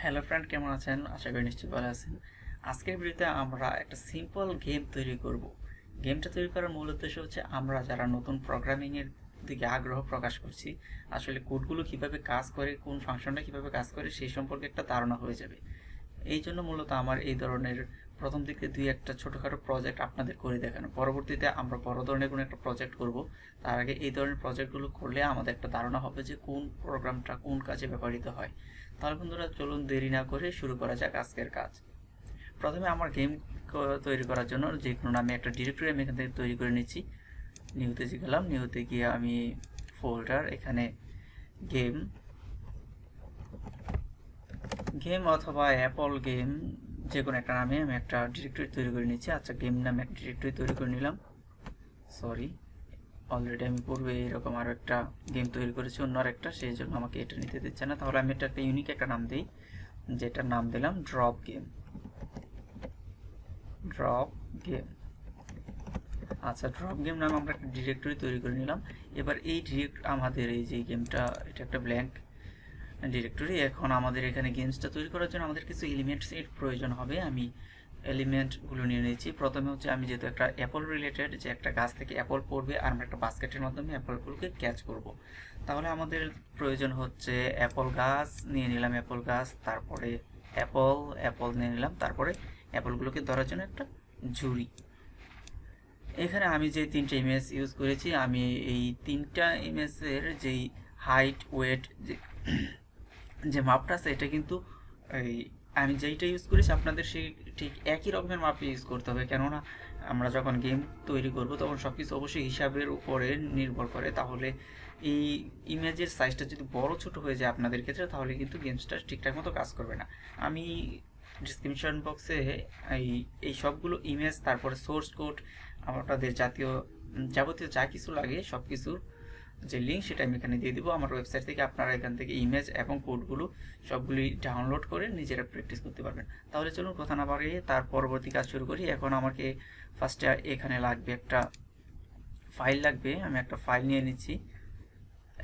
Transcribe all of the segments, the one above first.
Hello friend, কেমন আছেন? আশা করি নিশ্চয়ই ভালো আছেন। আজকের ভিডিওতে আমরা একটা সিম্পল গেম তৈরি করব। গেমটা তৈরি করার মূল উদ্দেশ্য হচ্ছে আমরা যারা নতুন প্রোগ্রামিংয়ের দিকে আগ্রহ প্রকাশ করছি, আসলে কোডগুলো কিভাবে কাজ করে, কোন ফাংশনটা কিভাবে কাজ করে সেই সম্পর্কে একটা ধারণা হয়ে যাবে। এই জন্য মূলত আমার এই ধরনের প্রথম দিকে দুই একটা ছোটোখাটো প্রজেক্ট আপনাদের করে দেখানো। পরবর্তীতে আমরা বড় ধরনের কোনো একটা প্রজেক্ট করব। তার আগে এই ধরনের প্রজেক্টগুলো করলে আমাদের একটা ধারণা হবে যে কোন প্রোগ্রামটা কোন কাজে ব্যবহৃত হয়। তাহলে বন্ধুরা, চলুন দেরি না করে শুরু করা যাক আজকের কাজ। প্রথমে আমার গেম তৈরি করার জন্য যে কোনো নামে একটা ডিরেক্টরি আমি এখান থেকে তৈরি করে নিচ্ছি। নিউতে গেলাম, নিউতে গিয়ে আমি ফোল্ডার, এখানে গেম গেম অথবা অ্যাপল গেম, যে কোনো একটা নামে আমি একটা ডিরেক্টরি তৈরি করে নিচ্ছি। আচ্ছা, গেম নামে একটা ডিরেক্টরি তৈরি করে নিলাম। সরি, অলরেডি আমি পূর্বে এরকম আরও একটা গেম তৈরি করেছি, অন্য আরেকটা, সেই জন্য আমাকে এটা নিতে দিচ্ছে না। তাহলে আমি এটা একটা ইউনিক একটা নাম দিই, যেটার নাম দিলাম ড্রপ গেম। Drop game. আচ্ছা, ড্রপ গেম নামে আমরা একটা ডিরেক্টরি তৈরি করে নিলাম। এবার এই আমাদের এই যে গেমটা, এটা একটা ব্ল্যাঙ্ক ডিরেক্টরি। এখন আমাদের এখানে গেমসটা তৈরি করার জন্য আমাদের কিছু এলিমেন্টসের প্রয়োজন হবে। আমি এলিমেন্টগুলো নিয়ে নিয়েছি। প্রথমে হচ্ছে আমি যেহেতু একটা অ্যাপল রিলেটেড, যে একটা গাছ থেকে অ্যাপল পড়বে আর আমরা একটা বাস্কেটের মাধ্যমে অ্যাপলগুলোকে ক্যাচ করব। তাহলে আমাদের প্রয়োজন হচ্ছে অ্যাপল গাছ নিয়ে নিলাম, অ্যাপল গাছ, তারপরে অ্যাপল নিয়ে নিলাম, তারপরে অ্যাপলগুলোকে ধরার জন্য একটা ঝুড়ি। এখানে আমি যে তিনটে ইমেজ ইউজ করেছি, আমি এই তিনটা ইমেজের যেই হাইট ওয়েট যে মাপটা আছে, এটা কিন্তু এই আমি যেইটা ইউজ করেছি আপনাদের সেই ঠিক একই রকমের মাপ ইউজ করতে হবে। কেননা আমরা যখন গেম তৈরি করব তখন সব কিছু অবশ্যই হিসাবের উপরে নির্ভর করে। তাহলে এই ইমেজের সাইজটা যদি বড় ছোট হয়ে যায় আপনাদের ক্ষেত্রে, তাহলে কিন্তু গেমসটা ঠিকঠাক মতো কাজ করবে না। আমি ডিসক্রিপশন বক্সে এই সবগুলো ইমেজ, তারপরে সোর্স কোড, আপনাদের যাবতীয় যা কিছু লাগে সব কিছুর যে লিঙ্ক, সেটা আমি এখানে দিয়ে দিব আমার ওয়েবসাইট থেকে। আপনারা এখান থেকে ইমেজ এবং কোডগুলো সবগুলি ডাউনলোড করে নিজেরা প্র্যাকটিস করতে পারবেন। তাহলে চলুন কথা না বাড়িয়ে তার পরবর্তী কাজ শুরু করি। এখন আমাকে ফার্স্টে এখানে লাগবে একটা ফাইল লাগবে। আমি একটা ফাইল নিয়ে নিচ্ছি,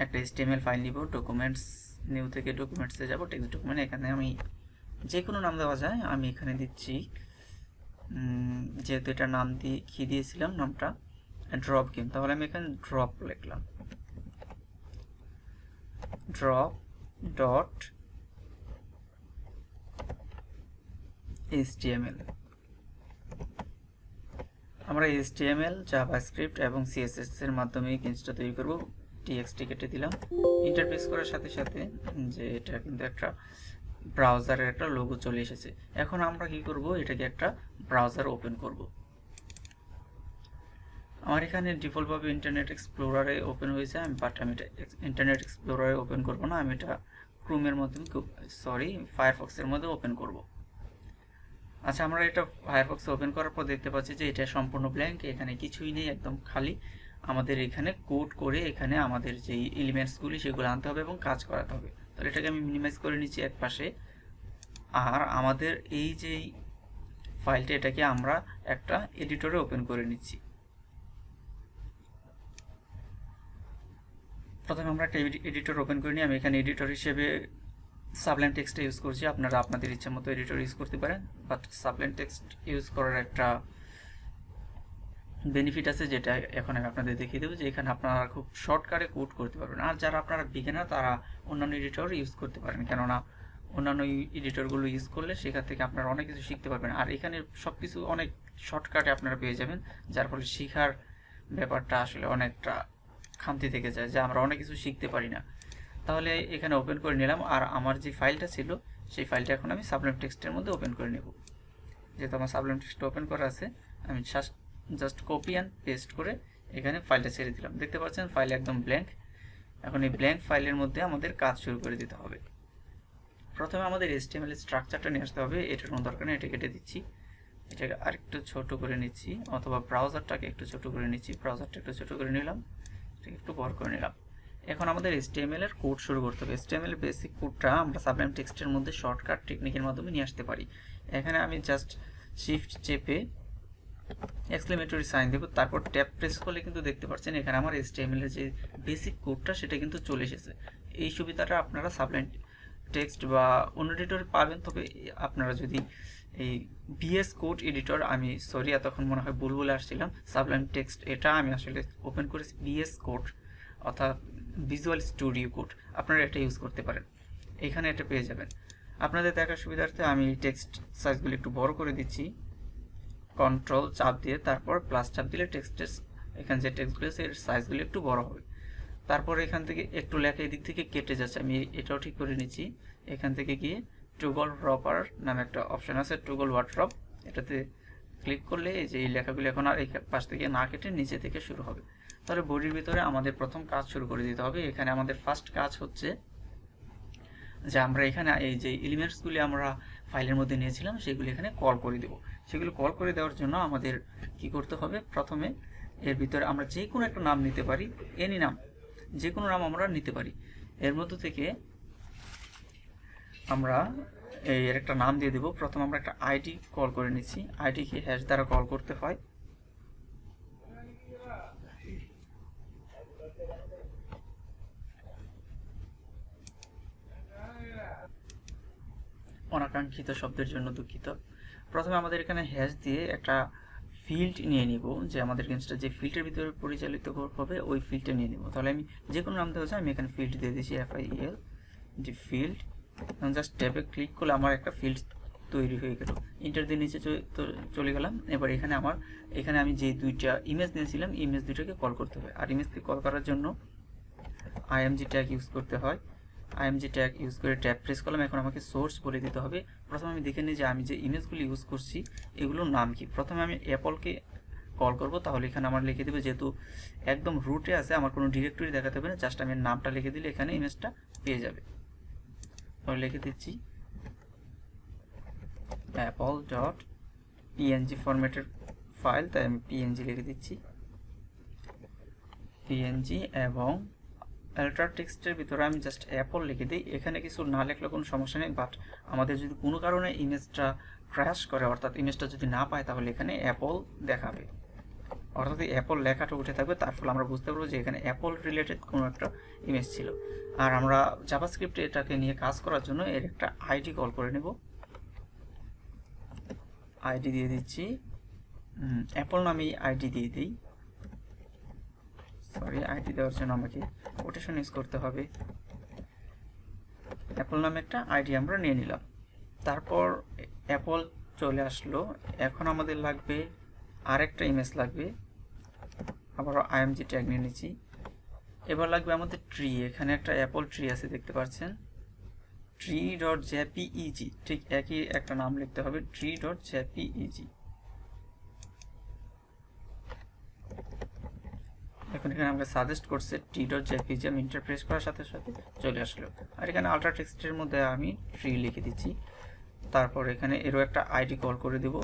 একটা HTML ফাইল নিব। ডকুমেন্টস, নিউ থেকে ডকুমেন্টসে যাব, টেক্সট ডকুমেন্ট। এখানে আমি যে কোনো নাম দেওয়া যায়, আমি এখানে দিচ্ছি যেহেতু এটা নাম দিয়ে কি দিয়েছিলাম, নামটা ড্রপ গেম, তাহলে আমি এখানে ড্রপ লিখলাম। Drop dot HTML। আমরা HTML, জাভাস্ক্রিপ্ট এবং CSS এর মাধ্যমে জিনিসটা তৈরি করব। TXT কেটে দিলাম। ইন্টারফেস করার সাথে সাথে যে এটা কিন্তু একটা ব্রাউজারের একটা লোগো চলে এসেছে। এখন আমরা কি করব, এটাকে একটা ব্রাউজার ওপেন করব। আমার এখানে ডিফল্টভাবে ইন্টারনেট এক্সপ্লোরারে ওপেন হয়েছে, বাট আমি এটা ইন্টারনেট এক্সপ্লোরারে ওপেন করব না, আমি এটা ক্রোমের মাধ্যমে, ফায়ারফক্সের মধ্যে ওপেন করব। আচ্ছা, আমরা এটা ফায়ারফক্সে ওপেন করার পর দেখতে পাচ্ছি যে এটা সম্পূর্ণ ব্ল্যাঙ্ক, এখানে কিছুই নেই, একদম খালি। আমাদের এখানে কোড করে এখানে আমাদের যেই এলিমেন্টসগুলি সেগুলো আনতে হবে এবং কাজ করাতে হবে। তাহলে এটাকে আমি মিনিমাইজ করে নিচ্ছি এক পাশে। আর আমাদের এই যে ফাইলটা, এটাকে আমরা একটা এডিটরে ওপেন করে নিচ্ছি। প্রথমে আমরা একটা এডিটর ওপেন করে নিই। আমি এখানে এডিটর হিসেবে সাবলাইম টেক্সট ইউজ করছি। আপনারা আপনাদের ইচ্ছা মতো এডিটর ইউজ করতে পারেন, বাট সাবলাইম টেক্সট ইউজ করার একটা বেনিফিট আছে, যেটা এখন আমি আপনাদের দেখিয়ে দেবো, যে এখানে আপনারা খুব শর্টকাটে কোড করতে পারবেন। আর যারা আপনারা বিগিনার, তারা অন্যান্য এডিটর ইউজ করতে পারেন, কেননা অন্যান্য এডিটরগুলো ইউজ করলে সেখান থেকে আপনারা অনেক কিছু শিখতে পারবেন। আর এখানে সব কিছু অনেক শর্টকাটে আপনারা পেয়ে যাবেন, যার ফলে শেখার ব্যাপারটা আসলে অনেকটা খামতি থেকে যায়, যে আমরা অনেক কিছু শিখতে পারি না। তাহলে এখানে ওপেন করে নিলাম। আর আমার যে ফাইলটা ছিল, সেই ফাইলটা এখন আমি সাবলাইম টেক্সটের মধ্যে ওপেন করে নেব। যেহেতু আমার সাবলাইম টেক্সট ওপেন করা আছে, আমি জাস্ট কপি অ্যান্ড পেস্ট করে এখানে ফাইলটা ছেড়ে দিলাম। দেখতে পাচ্ছেন ফাইল একদম ব্ল্যাঙ্ক। এখন এই ব্ল্যাঙ্ক ফাইলের মধ্যে আমাদের কাজ শুরু করে দিতে হবে। প্রথমে আমাদের HTML স্ট্রাকচারটা নিয়ে আসতে হবে। এটার কোনো দরকার নেই, এটা কেটে দিচ্ছি। এটাকে আরেকটু ছোট করে নিচ্ছি, অথবা ব্রাউজারটাকে একটু ছোট করে নিচ্ছি। ব্রাউজারটা একটু ছোট করে নিলাম, এটাকে একটু বড় করে নিলাম। এখন আমাদের HTML এর কোড শুরু করতে হবে। HTML এর বেসিক কোডটা আমরা সাবলাইম টেক্সটের মধ্যে শর্টকাট টেকনিকের মাধ্যমে নিয়ে আসতে পারি। এখানে আমি জাস্ট শিফট চেপে এক্সক্লেমেটরি সাইন দেব, তারপর ট্যাব প্রেস করলে কিন্তু দেখতে পাচ্ছেন এখানে আমার HTML এর যে বেসিক কোডটা, সেটা কিন্তু চলে এসেছে। এই সুবিধাটা আপনারা সাবলাইম টেক্সট বা অন্য এডিটর পাবেন, তবে আপনারা যদি এই বিএস কোড এডিটর, আমি সরি এতক্ষণ মনে হয় ভুল বলে আসছিলাম, সাবলাইম টেক্সট এটা আমি আসলে ওপেন করেছি বিএস কোড অর্থাৎ ভিজুয়াল স্টুডিও কোড, আপনারা এটা ইউজ করতে পারেন, এখানে এটা পেয়ে যাবেন। আপনাদের দেখার সুবিধার্থে আমি টেক্সট সাইজগুলো একটু বড় করে দিচ্ছি, কন্ট্রোল চাপ দিয়ে তারপর প্লাস চাপ দিলে টেক্সটের এখানে যে টেক্সটগুলো আছে এর সাইজগুলো একটু বড় হবে। তারপর এখান থেকে একটু লেখা এদিক থেকে কেটে যাচ্ছে, আমি এটাও ঠিক করে নিচ্ছি। এখান থেকে গিয়ে টুগল রপার নামে একটা অপশন আছে, টুগল ওয়ার্ড্রপ, এটাতে ক্লিক করলে এই যে এই লেখাগুলো এখন আর এই পাশ থেকে না কেটে নিচে থেকে শুরু হবে। তাহলে বডির ভিতরে আমাদের প্রথম কাজ শুরু করে দিতে হবে। এখানে আমাদের ফার্স্ট কাজ হচ্ছে যে আমরা এখানে এই যে এলিমেন্টসগুলি আমরা ফাইলের মধ্যে নিয়েছিলাম সেগুলি এখানে কল করে দেব। সেগুলো কল করে দেওয়ার জন্য আমাদের কি করতে হবে, প্রথমে এর ভিতরে আমরা যে কোনো একটা নাম নিতে পারি, এনি নাম, যে কোনো নাম আমরা নিতে পারি। এর মধ্যে থেকে আমরা এর একটা নাম দিয়ে দেব। প্রথমে আমরা একটা আইডি কল করে নিচ্ছি, আইডিকে হ্যাশ দ্বারা কল করতে হয়। অনাকাঙ্ক্ষিত শব্দের জন্য দুঃখিত। প্রথমে আমাদের এখানে হ্যাশ দিয়ে একটা ফিল্ড নিয়ে নিব, যে আমাদের গেমসটা যে ফিল্ডের ভিতরে পরিচালিত হবে ওই ফিল্ডটা নিয়ে নিব। তাহলে আমি যে কোনো নাম দেওয়া যায়, আমি এখানে ফিল্ড দিয়ে দিয়েছি FIL, যে ফিল্ড। এখন জাস্ট ট্যাবে ক্লিক করলে আমার একটা ফিল্ড তৈরি হয়ে গেল। ইন্টার দিয়ে নিচে চলে গেলাম। এবার এখানে আমি যে দুইটা ইমেজ নিয়েছিলাম, ইমেজ দুইটাকে কল করতে হবে। আর ইমেজকে কল করার জন্য IMG ট্যাগ ইউজ করতে হয়। IMG ট্যাগ ইউজ করে ট্যাব প্রেস করলাম। এখন আমাকে সোর্স বলে দিতে হবে। প্রথমে আমি দেখে নিই যে আমি যে ইমেজগুলি ইউজ করছি এগুলোর নাম কি। প্রথমে আমি অ্যাপলকে কল করব, তাহলে এখানে আমার লিখে দেবে, যেহেতু একদম রুটে আছে আমার কোনো ডিরেক্টরি দেখাতে হবে না, জাস্ট আমি নামটা লিখে দিলে এখানে ইমেজটা পেয়ে যাবে। তাহলে লিখে দিচ্ছি apple.png ফরম্যাটের ফাইল, তাই আমি PNG লিখে দিচ্ছি PNG। এবং আল্ট্রা টেক্সটের ভিতরে আমি জাস্ট অ্যাপল লিখে দিই। এখানে কিছু না লিখলে কোনো সমস্যা নেই, বাট আমাদের যদি কোনো কারণে ইমেজটা ক্র্যাশ করে, অর্থাৎ ইমেজটা যদি না পায়, তাহলে এখানে অ্যাপল দেখাবে, অর্থাৎ এই অ্যাপল লেখাটা উঠে থাকবে। তার ফলে আমরা বুঝতে পারবো যে এখানে অ্যাপল রিলেটেড কোনো একটা ইমেজ ছিল। আর আমরা জাভাস্ক্রিপ্টে এটাকে নিয়ে কাজ করার জন্য এর একটা আইডি কল করে নেব। আইডি দিয়ে দিচ্ছি, অ্যাপল নামে আইডি দিয়ে দিই। সরি, আইডি দেওয়ার জন্য আমাকে কোটেশন ইউজ করতে হবে। অ্যাপল নামে একটা আইডি আমরা নিয়ে নিলাম। তারপর অ্যাপল চলে আসলো। এখন আমাদের লাগবে আরেকটা ইমেজ লাগবে, আবারও IMG ট্যাগ নিয়ে নিচ্ছি। এবার লাগবে আমাদের ট্রি। এখানে একটা অ্যাপল ট্রি আছে, দেখতে পাচ্ছেন, tree.jpeg, ঠিক একই একটা নাম লিখতে হবে, tree.jpeg। এখন এখানে আমরা সাজেস্ট করছে tree.jpeg, আমি এন্টার প্রেস করার সাথে সাথে চলে আসলো। আর এখানে আল্ট্রা টেক্সটের মধ্যে আমি ট্রি লিখে দিচ্ছি। তারপর এখানে এরও একটা আইডি কল করে দেব,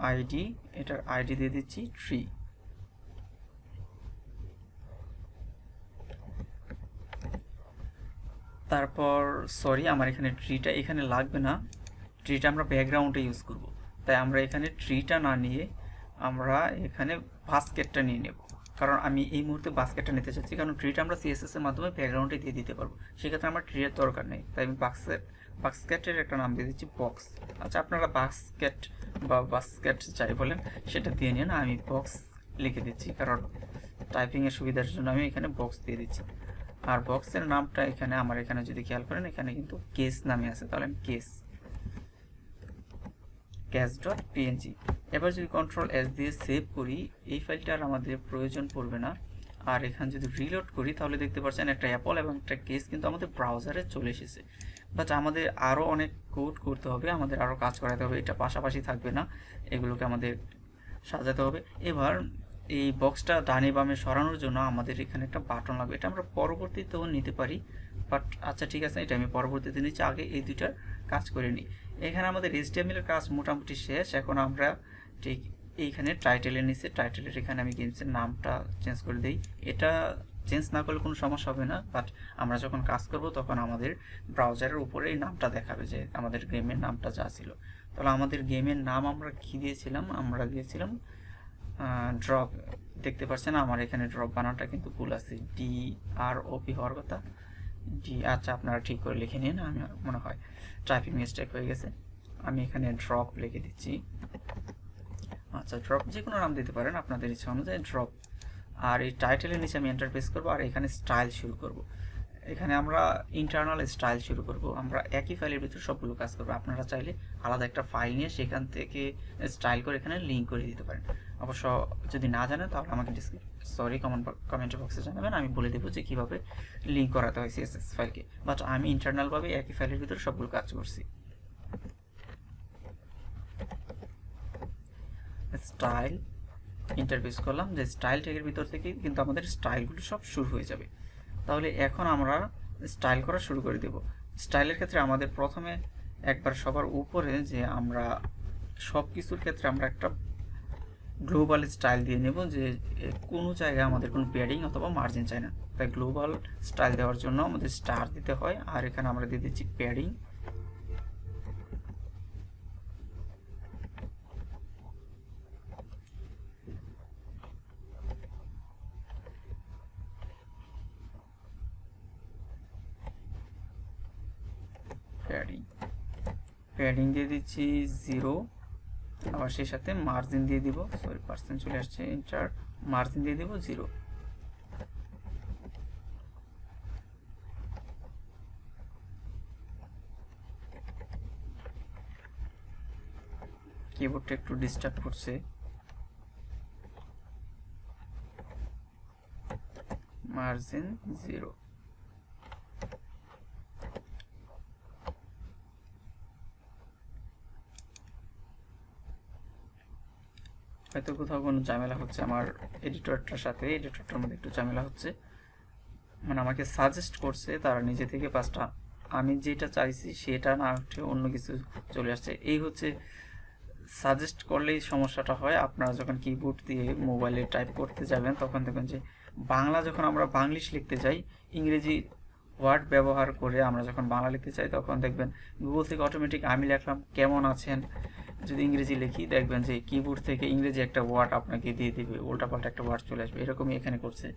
আইডি, এটার আইডি দিয়ে দিচ্ছি ট্রি। তারপর সরি, আমার এখানে ট্রিটা এখানে লাগবে না, ট্রিটা আমরা ব্যাকগ্রাউন্ডে ইউজ করব। তাই আমরা এখানে ট্রিটা না নিয়ে আমরা এখানে বাস্কেটটা নিয়ে নেব, কারণ আমি এই মুহূর্তে বাস্কেটটা নিতে চাচ্ছি, কারণ ট্রিটা আমরা CSS এর মাধ্যমে ব্যাকগ্রাউন্ডে দিয়ে দিতে পারবো, সেক্ষেত্রে আমার ট্রির দরকার নেই। তাই আমি বাস্কেটের একটা নাম দিয়ে দিচ্ছি বক্স। আচ্ছা, আপনারা বাস্কেট বা বাস্কেট যাই বলেন সেটা দিয়ে নিন, আমি বক্স লিখে দিচ্ছি, কারণ টাইপিংয়ের সুবিধার জন্য আমি এখানে বক্স দিয়ে দিচ্ছি। আর বক্সের নামটা এখানে আমার এখানে যদি খেয়াল করেন, এখানে কিন্তু কেস নামে আছে, তাহলে আমি কেস.png। এবার যদি Ctrl+S দিয়ে সেভ করি, এই ফাইলটা আর আমাদের প্রয়োজন পড়বে না। আর এখানে যদি রিলোড করি, তাহলে দেখতে পাচ্ছেন একটা অ্যাপল এবং একটা কেস কিন্তু আমাদের ব্রাউজারে চলে এসেছে। বাট আমাদের আরও অনেক কোড করতে হবে, আমাদের আরও কাজ করাতে হবে, এটা পাশাপাশি থাকবে না, এগুলোকে আমাদের সাজাতে হবে। এবার এই বক্সটা ডানে বামে সরানোর জন্য আমাদের এখানে একটা বাটন লাগবে, এটা আমরা পরবর্তীতেও নিতে পারি, বাট আচ্ছা ঠিক আছে, এটা আমি পরবর্তীতে নিচ্ছি, আগে এই দুইটার কাজ করে নিই। এখানে আমাদের HTML এর কাজ মোটামুটি শেষ। এখন আমরা ঠিক এইখানে টাইটেলের নিচে, টাইটেলের এখানে আমি গেমসের নামটা চেঞ্জ করে দিই। এটা চেঞ্জ না করলে কোনো সমস্যা হবে না, বাট আমরা যখন কাজ করব তখন আমাদের ব্রাউজারের উপরে এই নামটা দেখাবে যে আমাদের গেমের নামটা যা ছিল। তাহলে আমাদের গেমের নাম আমরা কি দিয়েছিলাম, আমরা দিয়েছিলাম ড্রপ। দেখতে পাচ্ছেন আমার এখানে ড্রপ বানানটা কিন্তু ভুল আছে, DROP হওয়ার কথা, জি আচ্ছা, আপনারা ঠিক করে লিখে নিন, আমি মনে হয় টাইপিং মিস্টেক হয়ে গেছে। আমি এখানে ড্রপ লিখে দিচ্ছি। আচ্ছা, ড্রপ যে কোনো নাম দিতে পারেন আপনাদের ইচ্ছা অনুযায়ী, ড্রপ। আর এই টাইটেলের নিচে আমি এন্টার প্রেস করবো, আর এখানে স্টাইল শুরু করব। এখানে আমরা ইন্টারনাল স্টাইল শুরু করব। আমরা একই ফাইলের ভিতর সবগুলো কাজ করবো। আপনারা চাইলে আলাদা একটা ফাইল নিয়ে সেখান থেকে স্টাইল করে এখানে লিঙ্ক করে দিতে পারেন। অবশ্য যদি না জানেন তাহলে আমাকে কমেন্ট বক্সে জানাবেন, আমি বলে দেবো যে কীভাবে লিঙ্ক করাতে হয় সিএসএস ফাইলকে। বাট আমি ইন্টারনালভাবে একই ফাইলের ভিতরে সবগুলো কাজ করছি। স্টাইল ইন্টারফেস করলাম, যে স্টাইল ট্যাগের ভিতর থেকে কিন্তু আমাদের স্টাইলগুলো সব শুরু হয়ে যাবে। তাহলে এখন আমরা স্টাইল করা শুরু করে দেব। স্টাইলের ক্ষেত্রে আমাদের প্রথমে একবার সবার উপরে যে আমরা সব কিছুর ক্ষেত্রে আমরা একটা গ্লোবাল স্টাইল দিয়ে নেব, যে কোনো জায়গায় আমাদের কোনো প্যাডিং অথবা মার্জিন চাই না। তাই গ্লোবাল স্টাইল দেওয়ার জন্য আমাদের স্টার দিতে হয়, আর এখানে আমরা দিয়ে দিচ্ছি প্যাডিং। প্যাডিং দিয়ে দিচ্ছি 0, আবার সেই সাথে মার্জিন দিয়ে দিব, সরি পার্সেন্ট চলে আসছে, এন্টার, মার্জিন দিয়ে দিব 0। কিবোর্ডটা একটু ডিস্টার্ব করছে। মার্জিন 0। হয়তো কোথাও কোনো ঝামেলা হচ্ছে আমার এডিটরটার সাথে, এডিটরটার মধ্যে একটু ঝামেলা হচ্ছে। মানে আমাকে সাজেস্ট করছে তারা নিজে থেকে পাঁচটা, আমি যেটা চাইছি সেটা না উঠে অন্য কিছু চলে আসছে। এই হচ্ছে সাজেস্ট করলেই সমস্যাটা হয়। আপনারা যখন কিবোর্ড দিয়ে মোবাইলে টাইপ করতে যাবেন তখন দেখবেন যে বাংলা যখন আমরা বাংলিশ লিখতে যাই, ইংরেজি ওয়ার্ড ব্যবহার করে আমরা যখন বাংলা লিখতে চাই তখন দেখবেন গুগল থেকে অটোমেটিক আমি লিখলাম কেমন আছেন, যদি ইংরেজি লিখি দেখবেন যে কিবোর্ড থেকে ইংরেজি একটা ওয়ার্ড আপনাকে দিয়ে দিবে, উল্টাপাল্টা একটা ওয়ার্ড চলে আসবে। এরকমই এখানে করছে।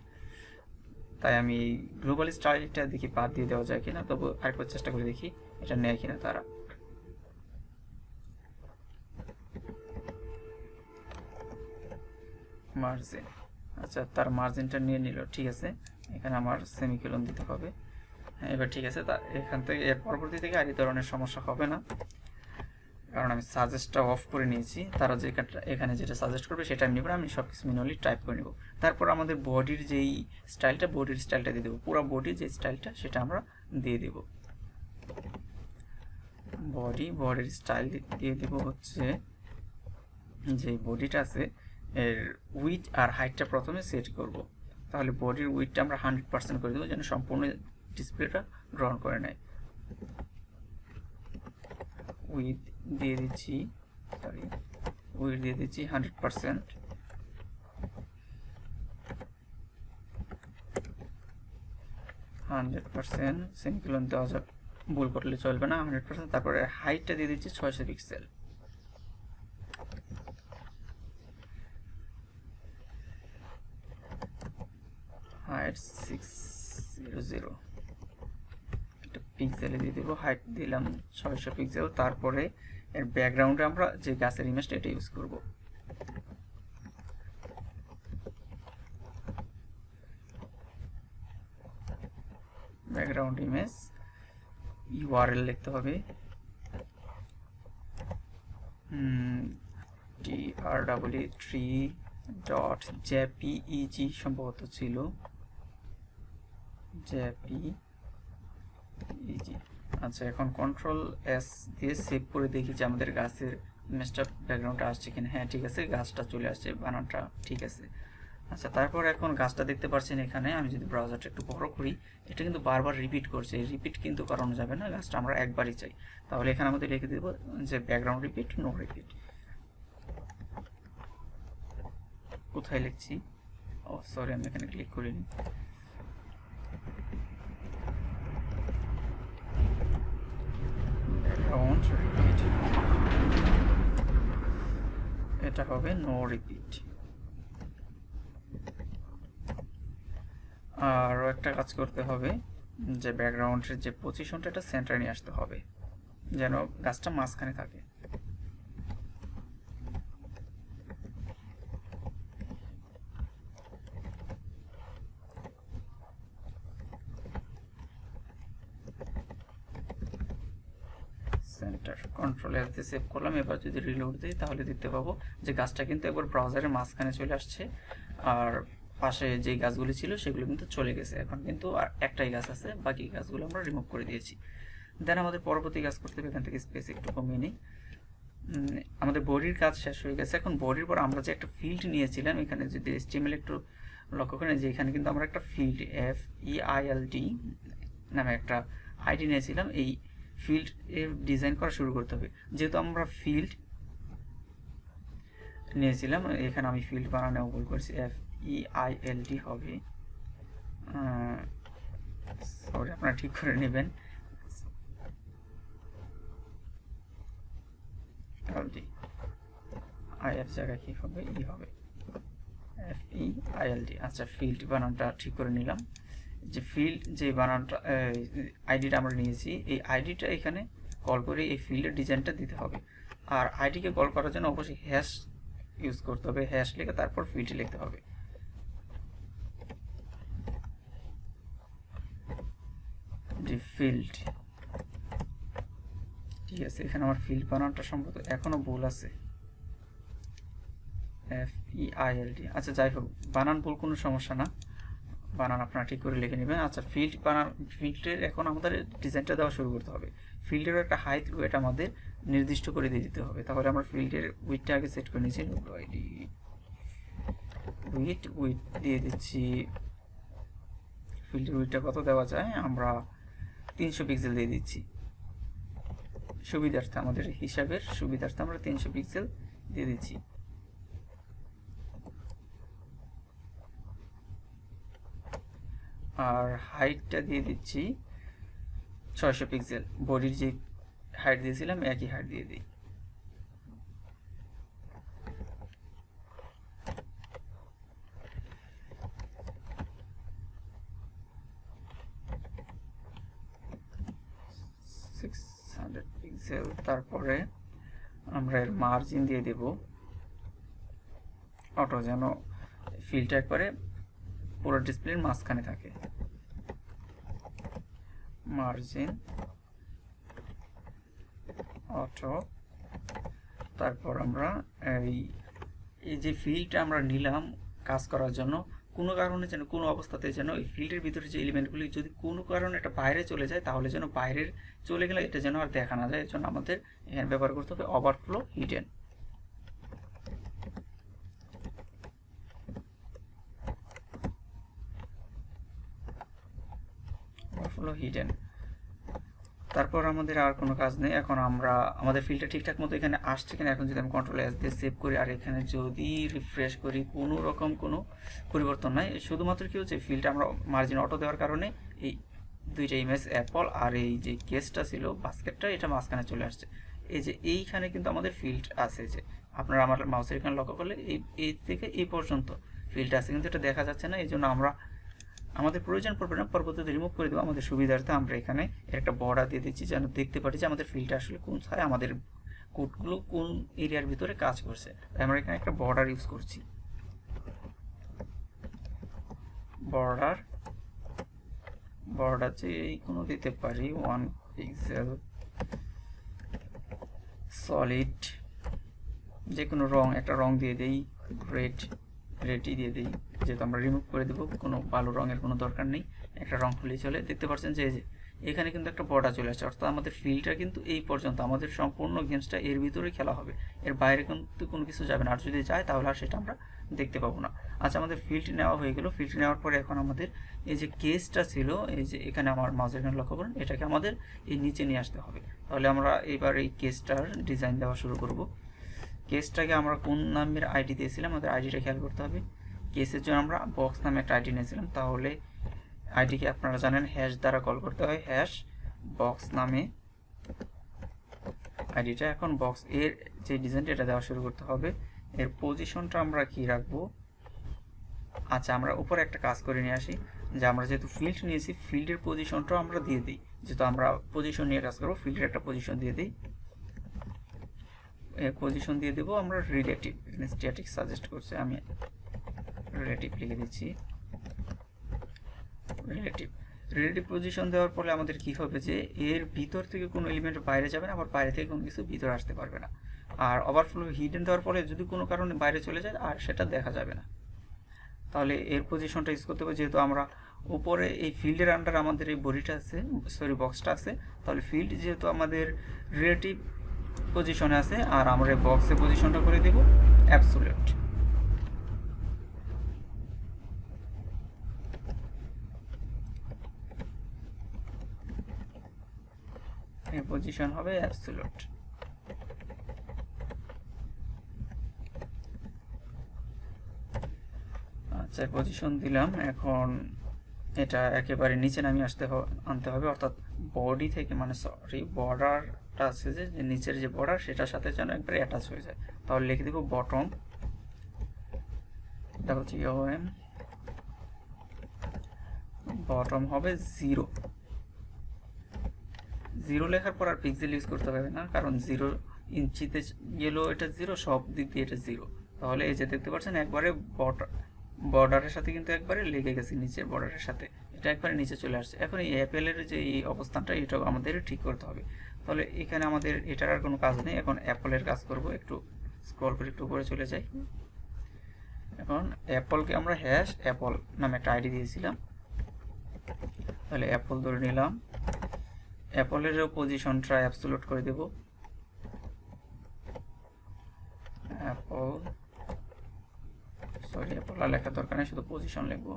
তাই আমি গ্লোবাল স্টাইলটা দেখি বাদ দিয়ে দেওয়া যায় কিনা, তবু আরেকবার চেষ্টা করে দেখি এটা নেয় কিনা তারা। মার্জিন, আচ্ছা তার মার্জিনটা নিয়ে নিল, ঠিক আছে। এখানে আমার সেমিকোলন দিতে হবে। হ্যাঁ এবার ঠিক আছে। তা এখান থেকে এর পরবর্তী থেকে আর এই ধরনের সমস্যা হবে না, কারণ আমি সাজেস্টটা অফ করে নিয়েছি। তারা যে এখানে যেটা সাজেস্ট করবে সেটা আমি নেব না, আমি সব কিছু ম্যানুয়ালি টাইপ করে নেব। তারপর আমাদের বডির যেই স্টাইলটা, বডির স্টাইলটা দিয়ে দেবো, পুরো বডির যে স্টাইলটা সেটা আমরা দিয়ে দেব। বডির স্টাইল দিয়ে দেব হচ্ছে যে বডিটা আছে এর উইথ আর হাইটটা প্রথমে সেট করব। তাহলে বডির উইথটা আমরা 100% করে দেবো, যেন সম্পূর্ণ ডিসপ্লেটা গ্রহণ করে নেয়। উইথ দিয়ে দিচ্ছি, সরি উইথ দিয়ে দিচ্ছি 100%। সেমিকোলন দেওয়া যাবে, ভুল করলে চলবে না, 100%। তারপরে হাইটটা দিয়ে দিচ্ছি 600 পিক্সেল। হাইট 600, একটা পিক্সেলে দিয়ে দেবো, হাইট দিলাম 600 পিক্সেল। তারপরে এর ব্যাকগ্রাউন্ডে আমরা যে গাছের ইমেজটা এটা ইউজ করব। ব্যাকগ্রাউন্ড ইমেজ ইউআরএল লিখতে হবে, tree3.jpeg সম্ভবত ছিল, jpeg। আচ্ছা এখন কন্ট্রোল এস দিয়ে সেভ করে দেখি যে আমাদের গাছের ইমেজটা ব্যাকগ্রাউন্ডটা আসছে কিনা। হ্যাঁ ঠিক আছে, গাছটা চলে আসছে, বানানটা ঠিক আছে। আচ্ছা তারপর এখন গাছটা দেখতে পাচ্ছেন এখানে, আমি যদি ব্রাউজারটা একটু বড় করি, এটা কিন্তু বারবার রিপিট করছে। এই রিপিট কিন্তু করানো যাবে না, গাছটা আমরা একবারই চাই। তাহলে এখানে আমাদের লিখে দেব যে ব্যাকগ্রাউন্ড রিপিট, নো রিপিট। কোথায় লিখছি, ও সরি আমি এখানে ক্লিক করিনি। ব্যাকগ্রাউন্ড রিপিট, এটা হবে নো রিপিট। আরও একটা কাজ করতে হবে, যে ব্যাকগ্রাউন্ডের যে পজিশনটা এটা সেন্টারে নিয়ে আসতে হবে, যেন গাছটা মাঝখানে থাকে। সেন্টার কন্ট্রোল এস দিয়ে সেভ করলাম। এবার যদি রিলোড দিই তাহলে দেখতে পাবো যে গাছটা কিন্তু একবার ব্রাউজারের মাঝখানে চলে আসছে, আর পাশে যে গাছগুলি ছিল সেগুলো কিন্তু চলে গেছে। এখন কিন্তু আর একটাই গাছ আছে, বাকি গাছগুলো আমরা রিমুভ করে দিয়েছি। দেন আমাদের পরবর্তী কাজ করতে হবে, এখান থেকে স্পেস একটু কমিয়ে নিই। আমাদের বডির কাজ শেষ হয়ে গেছে। এখন বডির পর আমরা যে একটা ফিল্ড নিয়েছিলাম, এখানে যদি HTML একটু লক্ষ্য করেন যে এখানে কিন্তু আমরা একটা ফিল্ড FEILD নামে একটা আইডি নিয়েছিলাম। এই ফিল্ড এর ডিজাইন করা শুরু করতে হবে। যেহেতু আমরা ফিল্ড নিয়েছিলাম, এখানে আমি ফিল্ড বানানো ভুল করছি, FEILD হবে, সরি আপনারা ঠিক করে নেবেন। আই এর জায়গায় কি হবে, ই হবে, FEILD। আচ্ছা, ফিল্ড বানানটা ঠিক করে নিলাম। যে ফিল্ড যে বানানটা আইডিটা আমরা নিয়েছি, এই আইডিটা এখানে কল করে এই ফিল্ডের ডিজাইনটা দিতে হবে। আর আইডিকে কল করার জন্য অবশ্যই হ্যাশ ইউজ করতে হবে, হ্যাশ লিখে তারপর ফিল্ড লিখতে হবে। ফিল্ড, ঠিক আছে। এখানে আমার ফিল্ড বানানটা সম্ভবত এখনো ভুল আছে, FEILD। আচ্ছা যাই হোক, বানান ভুল কোনো সমস্যা না, বানান আপনারা ঠিক করে লিখে নেবেন। আচ্ছা, ফিল্ড বানান, ফিল্ডের এখন আমাদের ডিজাইনটা দেওয়া শুরু করতে হবে। ফিল্ডের একটা হাইট ওয়েট আমাদের নির্দিষ্ট করে দিয়ে দিতে হবে। তাহলে আমরা ফিল্ডের উইডটা আগে সেট করে নিয়েছি, উইড দিয়ে দিচ্ছি। ফিল্ডের উইডটা কত দেওয়া যায়, আমরা 300 পিক্সেল দিয়ে দিচ্ছি সুবিধার্থে, আমাদের হিসাবের সুবিধার্থে আমরা 300 পিক্সেল দিয়ে দিচ্ছি। আর হাইটটা দিয়ে দিচ্ছি 600 পিক্সেল। বডির যে হাইট দিয়েছিলাম একই হাইট দিয়ে দিই। পিক্সেল। তারপরে আমরা এর মার্জিন দিয়ে দেব অটো, যেন ফিল্ডটা একবারে পুরো ডিসপ্লের মাঝখানে থাকে। Margin auto. তারপর আমরা এই যে ফিল্ডটা আমরা নিলাম কাজ করার জন্য, কোনো কারণে যেন, কোনো অবস্থাতে যেন এই ফিল্ডের ভিতরে যে এলিমেন্টগুলি যদি কোনো কারণে এটা বাইরে চলে যায়, তাহলে যেন বাইরের চলে গেলে এটা যেন আর দেখা না যায়। এর জন্য আমাদের এখানে ব্যবহার করতে হবে ওভারফ্লো হিডেন। Overflow hidden. তারপর আমাদের আর কোনো কাজ নেই। এখন আমরা আমাদের ফিল্ডটা ঠিকঠাক মতো এখানে আসছে কিনা, এখন যদি আমি কন্ট্রোল এস দিয়ে সেভ করি আর এখানে যদি রিফ্রেশ করি, কোনো রকম কোনো পরিবর্তন নাই। শুধুমাত্র কি হচ্ছে, ফিল্ডটা আমরা মার্জিন অটো দেওয়ার কারণে এই দুইটা ইমেজ অ্যাপল আর এই যে কেসটা ছিল বাস্কেটটা, এটা মাঝখানে চলে আসছে। এই যে এইখানে কিন্তু আমাদের ফিল্ড আছে, যে আপনারা আমার মাউসের এখানে লক্ষ্য করলে এই থেকে এই পর্যন্ত ফিল্ড আছে, কিন্তু এটা দেখা যাচ্ছে না। এই জন্য আমরা আমাদের প্রয়োজন পড়বে না, পরবর্তীতে রিমুভ করে দেবো আমাদের সুবিধার্থে। আমরা এখানে একটা বর্ডার দিয়ে দিচ্ছি যেন দেখতে পারি যে আমাদের ফিল্ডটা আসলে কোন সাইড, আমাদের কোডগুলো কোন এরিয়ার ভিতরে কাজ করছে। তাই আমরা এখানে একটা বর্ডার ইউজ করছি। বর্ডার যে এই কোনো দিতে পারি 1 পিক্সেল, সলিড, যে কোনো রং, একটা রং দিয়ে দেই, রেডই দিয়ে দিই, যেহেতু আমরা রিমুভ করে দেবো, কোনো ভালো রঙের কোনো দরকার নেই, একটা রং হলেই চলে। দেখতে পাচ্ছেন যে এখানে কিন্তু একটা বর্ডার চলে আসছে, অর্থাৎ আমাদের ফিল্ডটা কিন্তু এই পর্যন্ত, আমাদের সম্পূর্ণ গেমসটা এর ভিতরেই খেলা হবে, এর বাইরে কিন্তু কোনো কিছু যাবে না। আর যদি যায় তাহলে আর সেটা আমরা দেখতে পাবো না। আচ্ছা, আমাদের ফিল্ড নেওয়া হয়ে গেল। ফিল্ড নেওয়ার পরে এখন আমাদের এই যে কেসটা ছিল, এই যে এখানে আমার মাউসের এখানে লক্ষ্য করুন, এটাকে আমাদের এই নিচে নিয়ে আসতে হবে। তাহলে আমরা এবার এই কেসটার ডিজাইন দেওয়া শুরু করব। কেসটাকে আমরা কোন নামের আইডি দিয়েছিলাম, আমাদের আইডিটা খেয়াল করতে হবে। কেসের জন্য আমরা বক্স নামে একটা আইডি নিয়েছিলাম, তাহলে আইডিকে আপনারা জানেন হ্যাশ দ্বারা কল করতে হয়, হ্যাশ বক্স নামে আইডিটা। এখন বক্স এর যে ডিজাইনটা এটা দেওয়া শুরু করতে হবে। এর পজিশনটা আমরা কি রাখবো, আচ্ছা আমরা উপরে একটা কাজ করে নিয়ে আসি। যে আমরা যেহেতু ফিল্ড নিয়েছি, ফিল্ডের পজিশনটাও আমরা দিয়ে দিই, যেহেতু আমরা পজিশন নিয়ে কাজ করবো, ফিল্ডের একটা পজিশন দিয়ে দিই। পজিশন দিয়ে দেবো আমরা রিলেটিভ, এখানে স্ট্যাটিক সাজেস্ট করছে, আমি রিলেটিভ লিখে দিচ্ছি। রিলেটিভ পজিশন দেওয়ার ফলে আমাদের কি হবে, যে এর ভিতর থেকে কোনো এলিমেন্ট বাইরে যাবে না, আবার বাইরে থেকে কোনো কিছু ভিতরে আসতে পারবে না। আর ওভারফ্লো হিডেন দেওয়ার ফলে যদি কোনো কারণে বাইরে চলে যায় আর সেটা দেখা যাবে না। তাহলে এর পজিশনটা ইউজ করতে হবে, যেহেতু আমরা উপরে এই ফিল্ডের আন্ডার আমাদের এই বডিটা আছে, সরি বক্সটা আছে, তাহলে ফিল্ড যেহেতু আমাদের রিলেটিভ পজিশনে আছে, আর আমরা এই বক্সের পজিশনটা করে দেব অ্যাবসোলিউট। এই পজিশন হবে অ্যাবসোলিউট। আচ্ছা, পজিশন দিলাম। এখন এটা একেবারে নিচে নামিয়ে আনতে হবে, অর্থাৎ বডি থেকে, মানে সরি বর্ডারটা আছে যে নিচের যে বর্ডার সেটার সাথে যেন একবারে অ্যাটাচ হয়ে যায়। তাহলে লিখে দেব বটম, WTOM, বটম হবে 0। 0 লেখার পর আর পিক্সেল ইউজ করতে হবে না, কারণ 0 ইঞ্চিতে গেলেও এটা 0, সব দিক দিয়ে এটা 0। তাহলে এই যে দেখতে পাচ্ছেন একবারে বর্ডারের সাথে কিন্তু একবারে লেগে গেছে, নিচের বর্ডারের সাথে এটা একবারে নিচে চলে আসছে। এখন এই অ্যাপেলের যে এই অবস্থানটা, এটাও আমাদের ঠিক করতে হবে। তাহলে এখানে আমাদের এটার আর কোনো কাজ নেই, এখন অ্যাপলের কাজ করব। একটু স্ক্রল করে একটু উপরে চলে যাই। এখন অ্যাপলকে আমরা হ্যাশ অ্যাপল নামে একটা আইডি দিয়েছিলাম, তাহলে অ্যাপল ধরে নিলাম। অ্যাপলের পজিশনটা অ্যাবসোলিউট করে দেব, অ্যাপল, সরি অ্যাপল আর লেখার দরকার নেই, শুধু পজিশন লিখবো।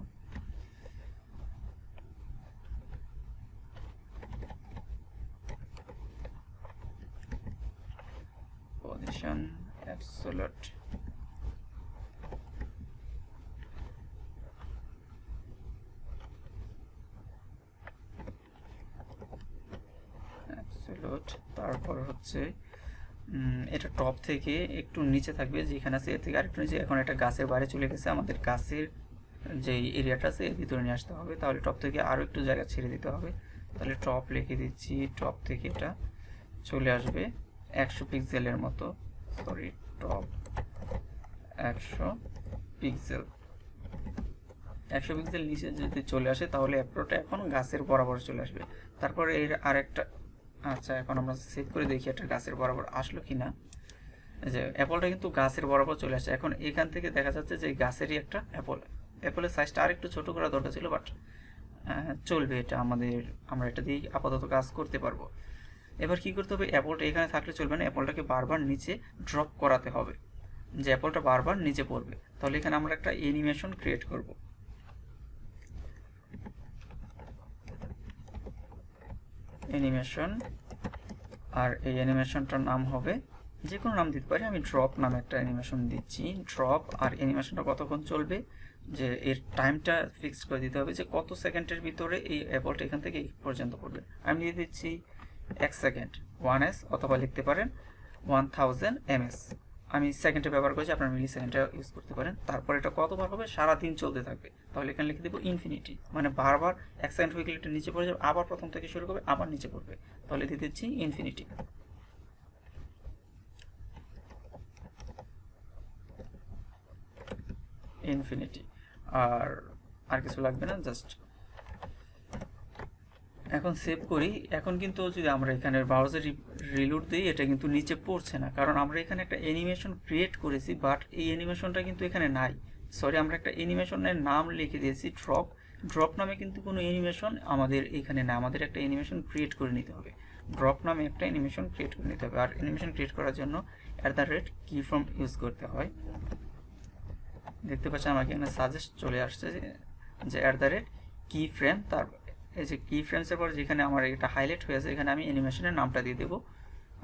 Position absolute. তারপর হচ্ছে এটা টপ থেকে একটু নিচে থাকবে, যেখানে আছে এর থেকে আরেকটু নিচে। এখন এটা গাছের বাইরে চলে গেছে, আমাদের গাছের যে এরিয়াটা আছে এর ভিতরে নিয়ে আসতে হবে। তাহলে টপ থেকে আরও একটু জায়গা ছেড়ে দিতে হবে। তাহলে টপ লিখে দিচ্ছি, টপ থেকে এটা চলে আসবে 100 পিক্সেলের মতো, সরি টপ 100 পিক্সেল। 100 পিক্সেল নিচে যদি চলে আসে তাহলে অ্যাপ্রোটা এখন গাছের বরাবর চলে আসবে। তারপরে এর আরেকটা, আচ্ছা এখন আমরা সেভ করে দেখি এটা গাছের বরাবর আসলো কিনা। যে অ্যাপলটা কিন্তু গাছের বরাবর চলে আসছে। এখন এখান থেকে দেখা যাচ্ছে যে গাছেরই একটা অ্যাপলের সাইজটা আরেকটু ছোট করা দরকার ছিল, বাট চলবে এটা আমরা এটা দিয়ে আপাতত কাজ করতে পারবো। এবার কি করতে হবে, অ্যাপলটা এখানে থাকলে চলবে না, অ্যাপলটাকে বারবার নিচে ড্রপ করাতে হবে, যে অ্যাপলটা বারবার নিচে পড়বে। তাহলে এখানে আমরা একটা অ্যানিমেশন ক্রিয়েট করব। অ্যানিমেশন, আর এই অ্যানিমেশনটার নাম হবে, যে কোনো নাম দিতে পারি, আমি ড্রপ নামে একটা অ্যানিমেশন দিচ্ছি, ড্রপ। আর অ্যানিমেশনটা কতক্ষণ চলবে, যে এর টাইমটা ফিক্স করে দিতে হবে, যে কত সেকেন্ডের ভিতরে এই অ্যাপলটা এখান থেকে এই পর্যন্ত পড়বে। আমি দিয়ে দিচ্ছি 1 সেকেন্ড, 1s, অথবা লিখতে পারেন 1000 ms। আমি সেকেন্ডে ব্যবহার করেছি, আপনার মিলি সেকেন্ডে ইউজ করতে পারেন। তারপর এটা কতবার হবে, সারাদিন চলতে থাকবে। তাহলে এখানে লিখে দেবো ইনফিনিটি, মানে বারবার 1 সেকেন্ড হয়ে গেলে এটা নিচে পড়ে যাবে, আবার প্রথম থেকে শুরু করবে, আবার নিচে পড়বে। তাহলে দিয়ে দিচ্ছি ইনফিনিটি। আর কিছু লাগবে না, জাস্ট এখন সেভ করি। এখন কিন্তু যদি আমরা এখানে ব্রাউজার রিলোড দিই, এটা কিন্তু নিচে পড়ছে না, কারণ আমরা এখানে একটা অ্যানিমেশন ক্রিয়েট করেছি, বাট এই অ্যানিমেশনটা কিন্তু এখানে নাই। সরি, আমরা একটা অ্যানিমেশনের নাম লিখে দিয়েছি ড্রপ নামে, কিন্তু কোনো অ্যানিমেশন আমাদের এখানে না। আমাদের একটা অ্যানিমেশন ক্রিয়েট করে নিতে হবে, ড্রপ নামে একটা অ্যানিমেশন ক্রিয়েট করে নিতে হবে। আর অ্যানিমেশন ক্রিয়েট করার জন্য @keyframe ইউজ করতে হয়। দেখতে পাচ্ছেন আমাকে এখানে সাজেস্ট চলে আসছে যে @keyframe। তারপর এই যে কি ফ্রেমসের পর যেখানে আমার এটা হাইলাইট হয়েছে, এখানে আমি অ্যানিমেশনের নামটা দিয়ে দেবো।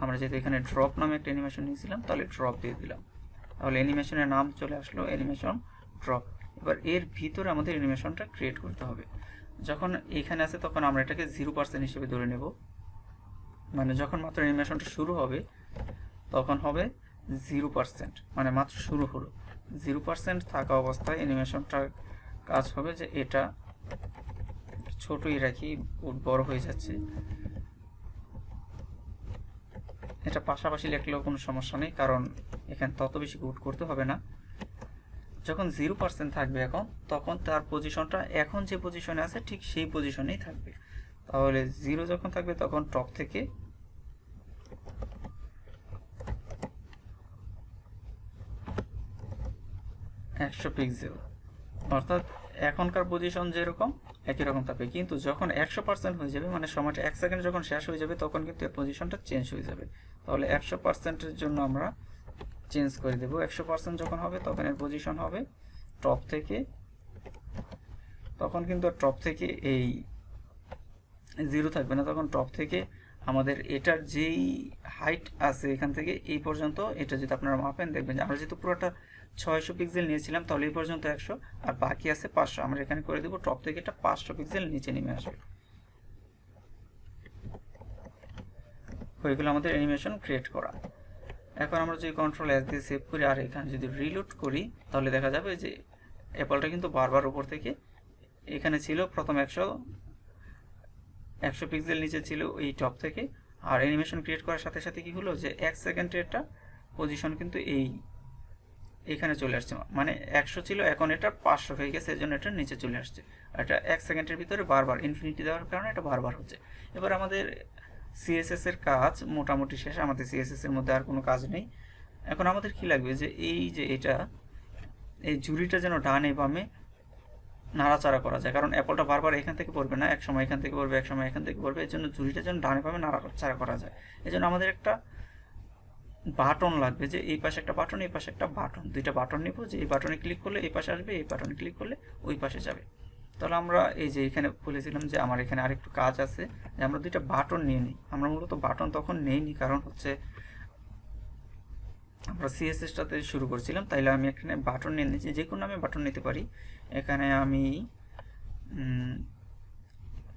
আমরা যেহেতু এখানে ড্রপ নামে একটা অ্যানিমেশন নিয়েছিলাম, তাহলে ড্রপ দিয়ে দিলাম। তাহলে অ্যানিমেশনের নাম চলে আসলো অ্যানিমেশন ড্রপ। এবার এর ভিতরে আমাদের অ্যানিমেশনটা ক্রিয়েট করতে হবে। যখন এখানে আছে তখন আমরা এটাকে 0% হিসেবে ধরে নেব, মানে যখন মাত্র অ্যানিমেশনটা শুরু হবে তখন হবে 0%, মানে মাত্র শুরু হলো। 0% থাকা অবস্থায় অ্যানিমেশনটার কাজ হবে যে এটা ছোটই রাখি, বড় হয়ে যাচ্ছে। এটা পাশাপাশি লিখলেও কোনো সমস্যা নেই, কারণ এখানে তত বেশি গুড করতে হবে না। যখন 0% থাকবে এখন, তখন তার পজিশনটা এখন যে পজিশনে আছে ঠিক সেই পজিশনেই থাকবে। তাহলে 0 যখন থাকবে তখন টপ থেকে 100 পিক্সেল, অর্থাৎ এখনকার পজিশন যেরকম একই রকম থাকবে। কিন্তু যখন 100% হয়ে যাবে, মানে সময়টা 1 সেকেন্ড যখন শেষ হয়ে যাবে, তখন কিন্তু এর পজিশনটা চেঞ্জ হয়ে যাবে। তাহলে 100%-এর জন্য আমরা চেঞ্জ করে দেব। 100% যখন হবে তখন এর পজিশন হবে টপ থেকে, তখন কিন্তু টপ থেকে এই 0 থাকবে না, তখন টপ থেকে আমাদের এটার যেই হাইট আছে এখান থেকে এই পর্যন্ত, এটা যদি আপনারা মাপেন দেখবেন যে আমরা যেহেতু পুরোটা 600 পিক্সেল নিয়েছিলাম, তাহলে এই পর্যন্ত 100 আর বাকি আছে 500। আমরা এখানে করে দেব টপ থেকে এটা 500 পিক্সেল নিচে নেমে আসবে। হয়ে গেল আমাদের অ্যানিমেশন ক্রিয়েট করা। এখন আমরা যদি কন্ট্রোল এস দিয়ে সেভ করি আর এখানে যদি রিলোড করি, তাহলে দেখা যাবে যে অ্যাপলটা কিন্তু বারবার উপর থেকে, এখানে ছিল প্রথম 100 পিক্সেল নিচে ছিল এই টপ থেকে, আর অ্যানিমেশন ক্রিয়েট করার সাথে সাথে কি হলো যে 1 সেকেন্ডের একটা পজিশন কিন্তু এইখানে চলে আসছে, মানে 100 ছিল এখন এটা 500 হয়ে গেছে, এজন্য এটা নিচে চলে আসছে। এটা 1 সেকেন্ডের ভিতরে বারবার ইনফিনিটি দেওয়ার কারণে এটা বারবার হচ্ছে। এবার আমাদের সিএসএস এর কাজ মোটামুটি শেষ, আমাদের সিএসএস এর মধ্যে আর কোনো কাজ নেই। এখন আমাদের কি লাগবে যে এই যে এই ঝুড়িটা যেন ডানে বামে নাড়াচাড়া করা যায়, কারণ অ্যাপলটা বারবার এখান থেকে পড়বে না, এক সময় এখান থেকে পড়বে, এক সময় এখান থেকে পড়বে, এর জন্য ঝুড়িটা যেন ডানে বামে নাড়াচাড়া করা যায়। এই জন্য আমাদের একটা বাটন লাগবে, যে এই পাশে একটা বাটন, এই পাশে একটা বাটন, দুইটা বাটন নিব, যে এই বাটনে ক্লিক করলে এই পাশে আসবে, এই বাটনে ক্লিক করলে ওই পাশে যাবে। তাহলে আমরা এই যে এখানে বলেছিলাম যে আমার এখানে আরেকটু কাজ আছে, যে আমরা দুইটা বাটন নিয়ে নিই। আমরা মূলত বাটন তখন নেইনি, কারণ হচ্ছে আমরা সিএসএসটাতে শুরু করছিলাম, তাইলে আমি এখানে বাটন নিয়ে নিয়েছি, যে কোনো নামে বাটন নিতে পারি। এখানে আমি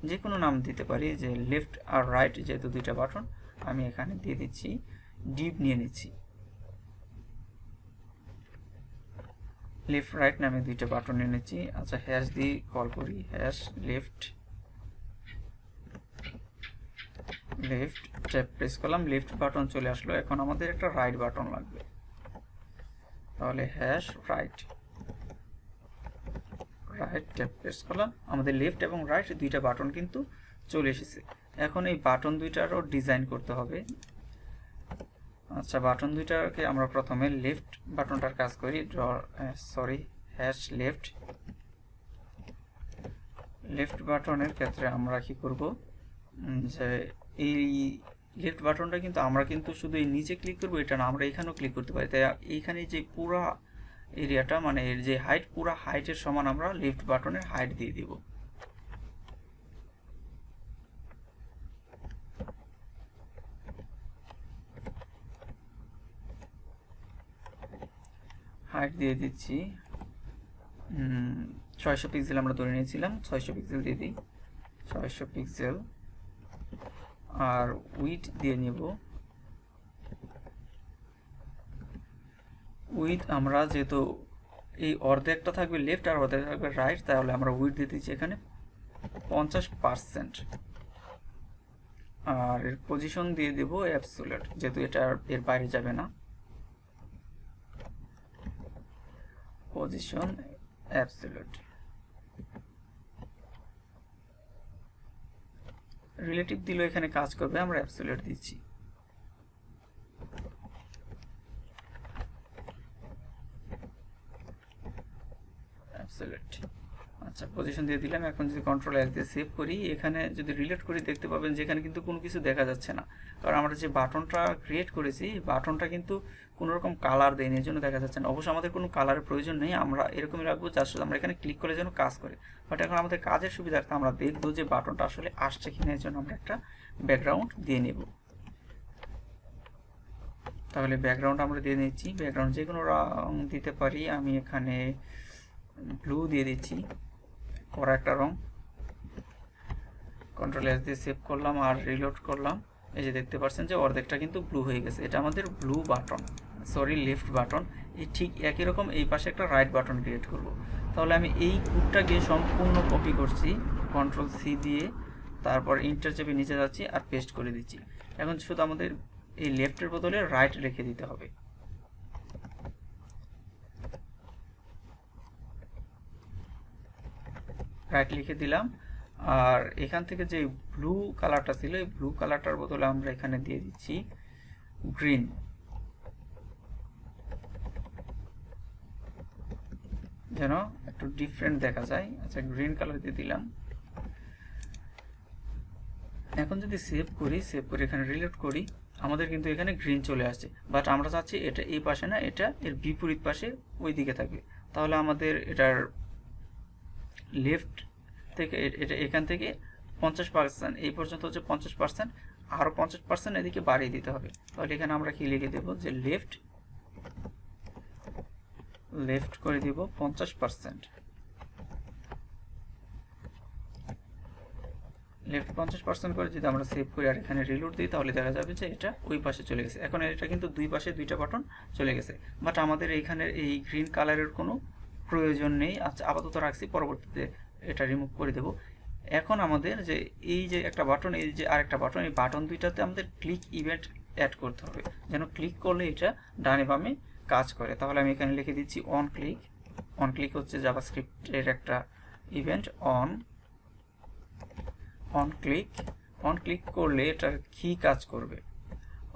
যে কোনো নাম দিতে পারি, যে লেফট আর রাইট যেহেতু দুইটা বাটন, আমি এখানে দিয়ে দিচ্ছি ডিপ নিয়ে নিচ্ছি। লেফট রাইট নামে দুইটা বাটন নিয়ে নিচ্ছি। আচ্ছা, হ্যাশ দিয়ে কল করি, হ্যাশ লেফট ট্যাপ প্রেস করলাম, লেফট বাটন চলে আসলো। এখন আমাদের একটা রাইট বাটন লাগবে, তাহলে হ্যাশ রাইট ট্যাপ প্রেস করলাম, আমাদের লেফট এবং রাইট দুইটা বাটন কিন্তু চলে এসেছে। এখন এই বাটন দুইটারও ডিজাইন করতে হবে। আচ্ছা, বাটন দুইটাকে আমরা প্রথমে লেফট বাটনটার কাজ করি, হ্যাশ লেফট বাটনের ক্ষেত্রে আমরা কি করব, যে এই লেফট বাটনটা কিন্তু আমরা কিন্তু শুধু এই নিচে ক্লিক করবো এটা না, আমরা এখানেও ক্লিক করতে পারি। তাই এইখানে যে পুরা এরিয়াটা, মানে এর যে হাইট, পুরা হাইটের সমান আমরা লেফট বাটনের হাইট দিয়ে দিব। হাইট দিয়ে দিচ্ছি 600 পিক্সেল আমরা ধরে নিয়েছিলাম, 600 পিক্সেল দিয়ে দিই, 600 পিক্সেল। আর উইথ দিয়ে নিব, উইথ আমরা যেহেতু এই অর্ধেকটা থাকবে লেফট আর অর্ধেক থাকবে রাইট, তাহলে আমরা উইথ দিয়ে দিচ্ছি এখানে 50%। আর এর পজিশন দিয়ে দেব অ্যাবসোলিউট, যেহেতু এটা এর বাইরে যাবে না, পজিশন অ্যাবসোলিউট। রিলেটিভ দিলে এখানে কাজ করবে, আমরা অ্যাবসোলিউট দিচ্ছি। অ্যাবসোলিউট। আচ্ছা, পজিশন দিয়ে দিলাম। এখন যদি কন্ট্রোল এস দিয়ে সেভ করি, এখানে যদি রিলেট করি দেখতে পাবেন যে এখানে কিন্তু কোনো কিছু দেখা যাচ্ছে না, কারণ আমরা যে বাটনটা ক্রিয়েট করেছি বাটনটা কিন্তু কোনো রকম কালার দেয়নি, এর জন্য দেখা যাচ্ছে না। অবশ্য আমাদের কোনো কালারের প্রয়োজন নেই, আমরা এরকমই রাখবো জাস্ট আমরা এখানে ক্লিক করে যেন কাজ করে। বাট এখন আমাদের কাজের সুবিধার্থে আমরা দেখবো যে বাটনটা আসলে আসছে কিনা, এর জন্য আমরা একটা ব্যাকগ্রাউন্ড দিয়ে নেব। তাহলে ব্যাকগ্রাউন্ড আমরা দিয়ে নিচ্ছি, ব্যাকগ্রাউন্ড যে কোনো রং দিতে পারি, আমি এখানে ব্লু দিয়ে দিচ্ছি, করা একটা রং। কন্ট্রোল এস দিয়ে সেভ করলাম আর রিলোড করলাম, এই যে দেখতে পাচ্ছেন যে অর্ধেকটা কিন্তু ব্লু হয়ে গেছে, এটা আমাদের blue button. Sorry left button, এই ঠিক একই রকম এই পাশে একটা রাইট বাটন ক্রিয়েট করব। তাহলে আমি এই কোডটাকে সম্পূর্ণ কপি করছি কন্ট্রোল সি দিয়ে, তারপর ইন্টার চেপে নিচে যাচ্ছি আর পেস্ট করে দিচ্ছি। এখন শুধু আমাদের এই লেফটের বদলে রাইট লিখে দিতে হবে। রাইট লিখে দিলাম। আর এখান থেকে যে ব্লু কালারটা ছিল, এই ব্লু কালারটার বদলে আমরা এখানে দিয়ে দিচ্ছি গ্রিন। যেন একটু ডিফারেন্ট দেখা যায়। আচ্ছা, গ্রিন কালার দিয়ে দিলাম। এখন যদি সেভ করি এখানে রিলোড করি, আমাদের কিন্তু এখানে গ্রিন চলে আসছে। বাট আমরা চাচ্ছি এটা এই পাশে না, এটা এর বিপরীত পাশে ওই দিকে থাকবে। তাহলে আমাদের এটার লেফট থেকে এটা এখান থেকে 50% এই পর্যন্ত হচ্ছে 50%, আরও 50% এদিকে বাড়িয়ে দিতে হবে। তাহলে এখানে আমরা কি লিখে দেবো যে লেফট করে দিব 50%, লেফট 50% করে যদি আমরা সেভ করি আর এখানে রিলোড দিই, তাহলে দেখা যাবে যে এটা ওই পাশে চলে গেছে। এখন এটা কিন্তু দুই পাশে দুইটা বাটন চলে গেছে, বাট আমাদের এইখানে এই গ্রিন কালারের কোনো প্রয়োজন নেই। আচ্ছা, আপাতত রাখছি, পরবর্তীতে এটা রিমুভ করে দেব। এখন আমাদের যে এই যে একটা বাটন, এই যে আরেকটা বাটন, এই বাটন দুইটাতে আমাদের ক্লিক ইভেন্ট অ্যাড করতে হবে, যেন ক্লিক করলে এটা ডানে বামে কাজ করে। তাহলে আমি এখানে লিখে দিচ্ছি অন ক্লিক হচ্ছে জাভাস্ক্রিপ্টের একটা ইভেন্ট। অন ক্লিক করলে এটা কি কাজ করবে?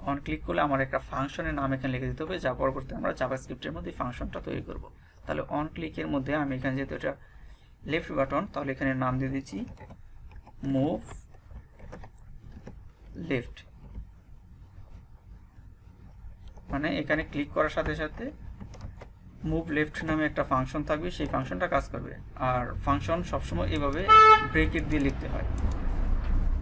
অন ক্লিক করলে আমার একটা ফাংশনের নাম এখানে লিখে দিতে হবে, যা পরবর্তীতে আমরা জাভাস্ক্রিপ্টের মধ্যে ফাংশনটা তৈরি করব। তাহলে অন ক্লিকের মধ্যে আমি এখানে যেহেতু এটা লেফট বাটন, তাহলে এখানে নাম দিয়ে দিচ্ছি মুভ লেফট। মানে এখানে ক্লিক করার সাথে সাথে মুভ লেফট নামে একটা ফাংশন থাকবে, সেই ফাংশনটা কাজ করবে। আর ফাংশন সবসময় এভাবে ব্রেকেট দিয়ে লিখতে হয়,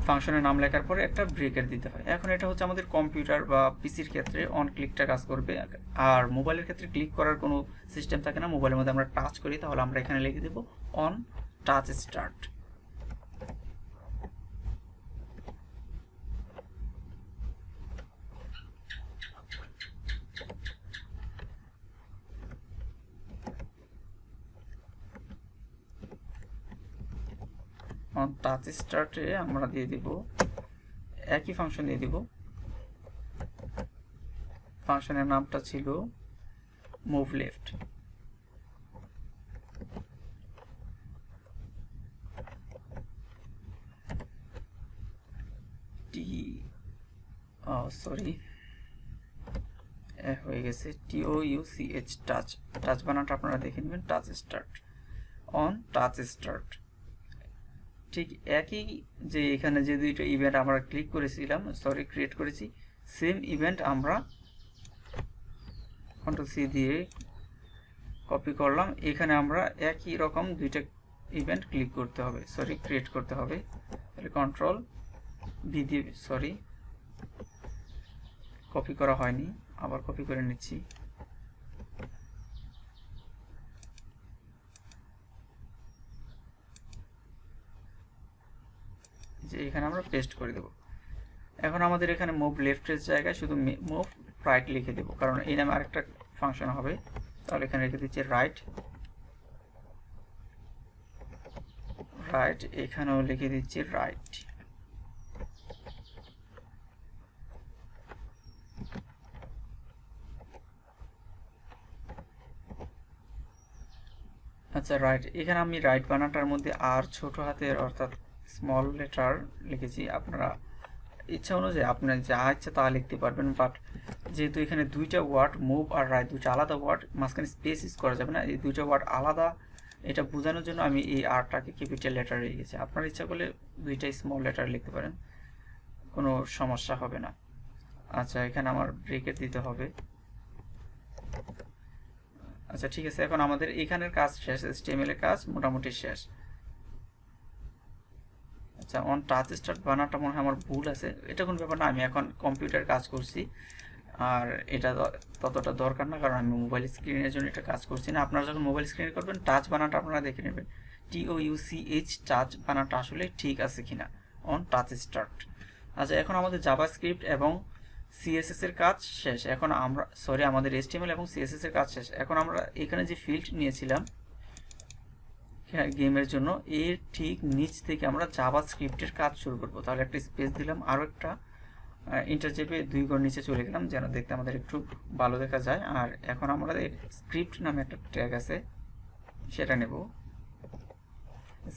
ফাংশনের নাম লেখার পরে একটা ব্রেকেট দিতে হয়। এখন এটা হচ্ছে আমাদের কম্পিউটার বা পিসির ক্ষেত্রে অন ক্লিকটা কাজ করবে, আর মোবাইলের ক্ষেত্রে ক্লিক করার কোনো সিস্টেম থাকে না। মোবাইলের মধ্যে আমরা টাচ করি, তাহলে আমরা এখানে লিখে দেব on touch start. On touch স্টার্টে আমরা দিয়ে দিব একই ফাংশন দিয়ে দিব। ফাংশনের নামটা ছিল মুভ লেফট। সরি হয়ে গেছে TOUCH টাচ বানানটা আপনারা দেখে নেবেন, touch start, on touch start. ঠিক একই যে এখানে যে দুইটা ইভেন্ট আমরা ক্রিয়েট করেছি, সেম ইভেন্ট আমরা কন্ট্রোল সি দিয়ে কপি করলাম। এখানে আমরা একই রকম দুইটা ইভেন্ট ক্রিয়েট করতে হবে। তাহলে কন্ট্রোল ভি দিয়ে, কপি করা হয়নি, আবার কপি করে নিচ্ছি। যে এখানে আমরা পেস্ট করে দেব। এখন আমাদের এখানে মুভ লেফটের জায়গায় শুধু মুভ রাইট লিখে দেব, কারণ এই নামে আরেকটা ফাংশন হবে। তাহলে এখানে রেখে দিচ্ছি রাইট, এখানেও লিখে দিচ্ছি রাইট। আচ্ছা, রাইট, এখানে আমি রাইট বানানটার মধ্যে আর ছোট হাতের অর্থাৎ স্মল লেটার লিখেছি। আপনারা ইচ্ছা অনুযায়ী আপনার যা ইচ্ছা তা লিখতে পারবেন, বাট যেহেতু এখানে দুইটা ওয়ার্ড মুভ আর রাইট দুইটা আলাদা ওয়ার্ড, মাঝখানে স্পেস ইউজ করা যাবে না, এই দুইটা ওয়ার্ড আলাদা, এটা বোঝানোর জন্য আমি এই আরটাকে ক্যাপিটাল লেটার রেখেছি। আপনার ইচ্ছা করলে দুইটাই স্মল লেটার লিখতে পারেন, কোনো সমস্যা হবে না। আচ্ছা, এখানে আমার ব্রেকেট দিতে হবে। আচ্ছা, ঠিক আছে, এখন আমাদের এখানের কাজ শেষ, HTML এর কাজ মোটামুটি শেষ। আচ্ছা, অন টাচ স্টার্ট বানানটা মনে হয় আমার ভুল আছে, এটা কোনো ব্যাপার না, আমি এখন কম্পিউটার কাজ করছি আর এটা ততটা দরকার না, কারণ আমি মোবাইল স্ক্রিনের জন্য এটা কাজ করছি না। আপনারা যখন মোবাইল স্ক্রিনে করবেন টাচ বানানটা আপনারা দেখে নেবেন, TOUCH টাচ বানানটা আসলে ঠিক আছে কিনা। On touch start. আচ্ছা, এখন আমাদের জাভাস্ক্রিপ্ট এবং সিএসএস এর কাজ শেষ। এখন আমরা আমাদের এইচটিএমএল এবং সিএসএস এর কাজ শেষ। এখন আমরা এখানে যে ফিল্ড নিয়েছিলাম গেমের জন্য, এর ঠিক নিচ থেকে আমরা জাভাস্ক্রিপ্টের কাজ শুরু করব। তাহলে একটা স্পেস দিলাম, আরও একটা ইন্টার চেপে 2 ঘর নিচে চলে গেলাম যেন দেখতে আমাদের একটু ভালো দেখা যায়। আর এখন আমাদের স্ক্রিপ্ট নামে একটা ট্যাগ আছে, সেটা নেব।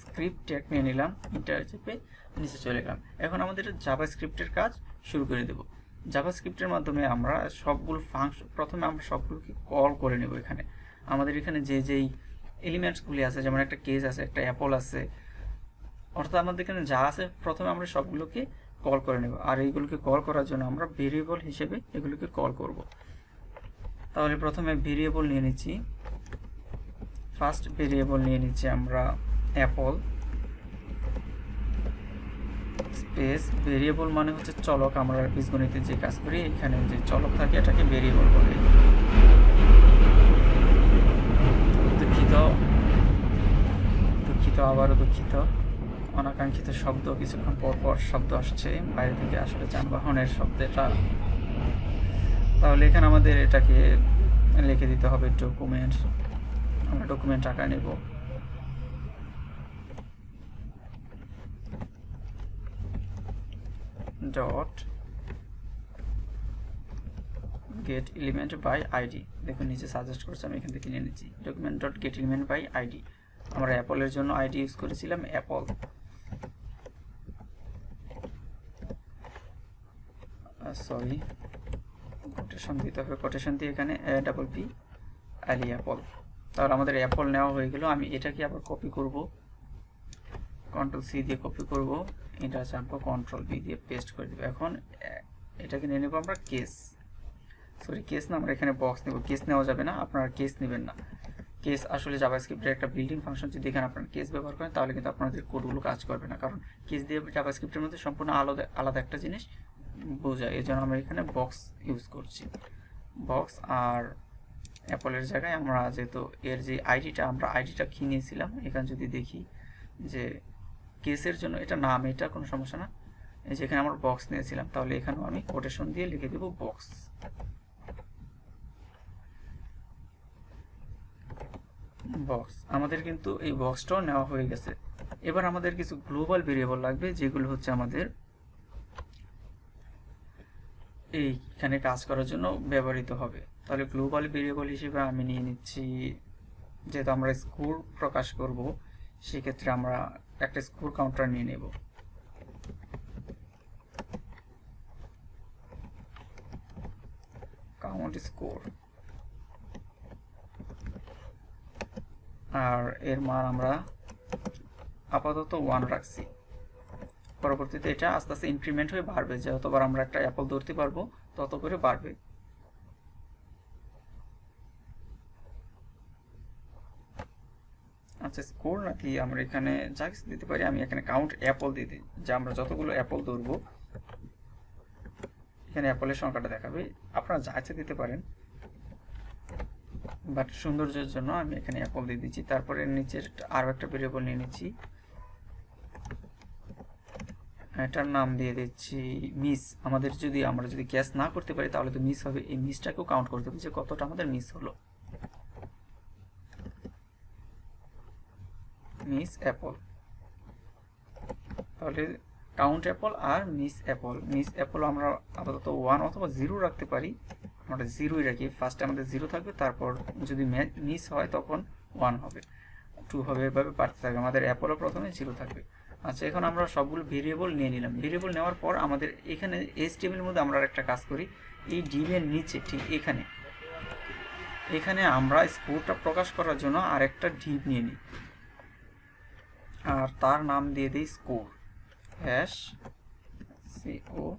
স্ক্রিপ্ট ট্যাগ নিয়ে নিলাম, ইন্টার চেপে নিচে চলে গেলাম। এখন আমাদের জাভাস্ক্রিপ্টের কাজ শুরু করে দেব। জাভাস্ক্রিপ্টের মাধ্যমে আমরা সবগুলো ফাংশন, প্রথমে আমরা সবগুলোকে কল করে নেব। এখানে আমাদের এখানে যেই এলিমেন্টসগুলি আছে, যেমন একটা কেস আছে, একটা অ্যাপল আছে, অর্থাৎ আমাদের এখানে যা আছে প্রথমে আমরা সবগুলোকে কল করে নেব। আর এইগুলোকে কল করার জন্য আমরা ভেরিয়েবল হিসেবে এগুলোকে কল করব। তাহলে প্রথমে ভেরিয়েবল নিয়ে নিচ্ছি, ফার্স্ট ভেরিয়েবল নিয়ে নিচ্ছি আমরা অ্যাপল স্পেস ভেরিয়েবল মানে হচ্ছে চলক। আমরা বীজগণিতে যে কাজ করি এখানে যে চলক থাকে এটাকে ভেরিয়েবল বলে। দুঃখিত, আবারও দুঃখিত, অনাকাঙ্ক্ষিত শব্দ, কিছুক্ষণ পর পর শব্দ আসছে বাইরে থেকে, আসলে যানবাহনের শব্দটা। তাহলে এখানে আমাদের এটাকে লিখে দিতে হবে ডকুমেন্ট। আমরা ডকুমেন্ট আকার নেব। Dot get element by ID. দেখুন নিচে সাজেস্ট করছে, আমি এখান থেকে নিয়ে নিচ্ছি। Document dot get element by ID. আমরা অ্যাপলের জন্য আইডি ইউজ করেছিলাম অ্যাপল। সরি, কোটেশন দিতে হবে, কোটেশন দিয়ে এখানে ডাবল পি আলি অ্যাপল। তাহলে আমাদের অ্যাপল নেওয়া হয়ে গেল। আমি এটাকে আবার কপি করব, কন্ট্রোল সি দিয়ে কপি করব, এটা চাপবো, কন্ট্রোল বি দিয়ে পেস্ট করে দেবো। এখন এটাকে নিয়ে নেব আমরা কেস, সরি কেস না, আমরা এখানে বক্স নেব। কেস নেওয়া যাবে না, আপনারা কেস নেবেন না। কেস আসলে জাভাস্ক্রিপ্টের একটা বিল্ডিং ফাংশন। যদি এখানে আপনারা কেস ব্যবহার করেন তাহলে কিন্তু আপনাদের কোডগুলো কাজ করবে না, কারণ কেস দিয়ে জাভাস্ক্রিপ্টের মধ্যে সম্পূর্ণ আলাদা একটা জিনিস বোঝায়। এই জন্য আমরা এখানে বক্স ইউজ করছি। বক্স আর অ্যাপলের জায়গায় আমরা যেহেতু এর যে আইডিটা, আমরা আইডিটা কি নিয়েছিলাম এখানে যদি দেখি যে কেসের জন্য এটা নাম, এটা কোনো সমস্যা না। এই যে এখানে আমরা বক্স নিয়েছিলাম, তাহলে এখানেও আমি কোটেশন দিয়ে লিখে দেব বক্স। বক্স আমাদের কিন্তু এই বক্সটাও নেওয়া হয়ে গেছে। এবার আমাদের কিছু গ্লোবাল ভেরিয়েবল লাগবে, যেগুলো হচ্ছে আমাদের এইখানে কাজ করার জন্য ব্যবহৃত হবে। তাহলে গ্লোবাল ভেরিয়েবল হিসেবে আমি নিয়ে নিচ্ছি, যেহেতু আমরা স্কোর প্রকাশ করব সেক্ষেত্রে আমরা একটা স্কোর কাউন্টার নিয়ে নেব। কাউন্ট স্কোর, আর এর মান আমরা আপাতত 1 রাখছি। পরবর্তীতে এটা আস্তে আস্তে ইনক্রিমেন্ট হয়ে বাড়বে, যতবার আমরা একটা অ্যাপল ধরতে পারবো তত করে বাড়বে। আচ্ছা, স্কোর নাকি আমরা এখানে যা কিছু দিতে পারি। আমি এখানে কাউন্ট অ্যাপল দিয়ে দিই, যে আমরা যতগুলো অ্যাপল ধরবো এখানে অ্যাপলের সংখ্যাটা দেখাবে। আপনারা যা ইচ্ছে দিতে পারেন, বাট সৌন্দর্যের জন্য আমি এখানে অ্যাপল দিয়ে দিচ্ছি। তারপরে নিচের আরও একটা ভেরিয়েবল নিয়ে নিচ্ছি, এটার নাম দিয়ে দিচ্ছি মিস। আমরা যদি ক্যাশ না করতে পারি তাহলে তো মিস হবে। এই মিসটাকেও কাউন্ট করতে হবে যে কতটা আমাদের মিস হলো। মিস অ্যাপল, তাহলে কাউন্ট অ্যাপল আর মিস অ্যাপল। মিস অ্যাপল আমরা আপাতত 1 অথবা 0 রাখতে পারি। আমরা 0ই রাখি, ফার্স্টে আমাদের 0 থাকবে, তারপর যদি মিস হয় তখন 1 হবে, 2 হবে, এভাবে বাড়তে থাকবে। আমাদের অ্যাপলও প্রথমে 0 থাকবে। আচ্ছা, এখন আমরা সবগুলো ভেরিয়েবল নিয়ে নিলাম। ভেরিয়েবল নেওয়ার পর আমাদের এখানে HTML এর মধ্যে আমরা একটা কাজ করি, এই ডিভের নিচে ঠিক এখানে আমরা স্কোরটা প্রকাশ করার জন্য আরেকটা ডিভ নিয়ে নিই, আর তার নাম দিয়ে দিই স্কোর, হ্যাশ COR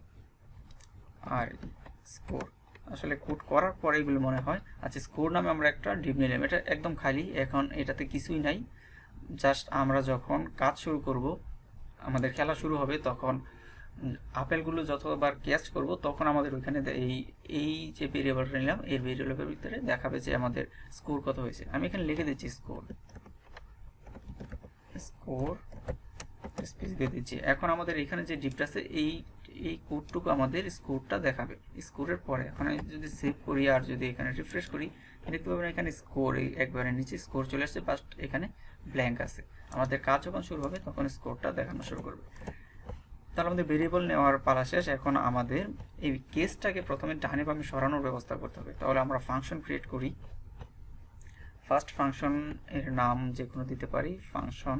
স্কোর। আসলে কোড করার পরে এগুলো মনে হয়। আচ্ছা, স্কোর নামে আমরা একটা ডিভ নিলাম, এটা একদম খালি, এখন এটাতে কিছুই নাই। জাস্ট আমরা যখন কাজ শুরু করব, আমাদের খেলা শুরু হবে, তখন আপেলগুলো যতবার ক্যাচ করব তখন আমাদের ওইখানে এই যে ভেরিয়েবলটা নিলাম এর ভেরিয়েবলের ভিতরে দেখাবে যে আমাদের স্কোর কত হয়েছে। আমি এখানে লিখে দিচ্ছি স্কোর স্পেস দিয়ে দিচ্ছি। এখন আমাদের এখানে যে ডিপটা আছে এই কোডটুকু আমাদের স্কোরটা দেখাবে। স্কোরের পরে এখন যদি সেভ করি আর যদি এখানে রিফ্রেশ করি, দেখতে পাবেন এখানে স্কোর একবারে নিচে স্কোর চলে আসছে, বাট এখানে ব্ল্যাঙ্ক আছে। আমাদের কাজ যখন শুরু হবে তখন স্কোরটা দেখানো শুরু করবে। তাহলে আমাদের ভেরিয়েবল নেওয়ার পালা শেষ। এখন আমাদের এই কেসটাকে প্রথমে ডানে বামে সরানোর ব্যবস্থা করতে হবে। তাহলে আমরা ফাংশন ক্রিয়েট করি। ফার্স্ট ফাংশন এর নাম যে কোনো দিতে পারি, ফাংশন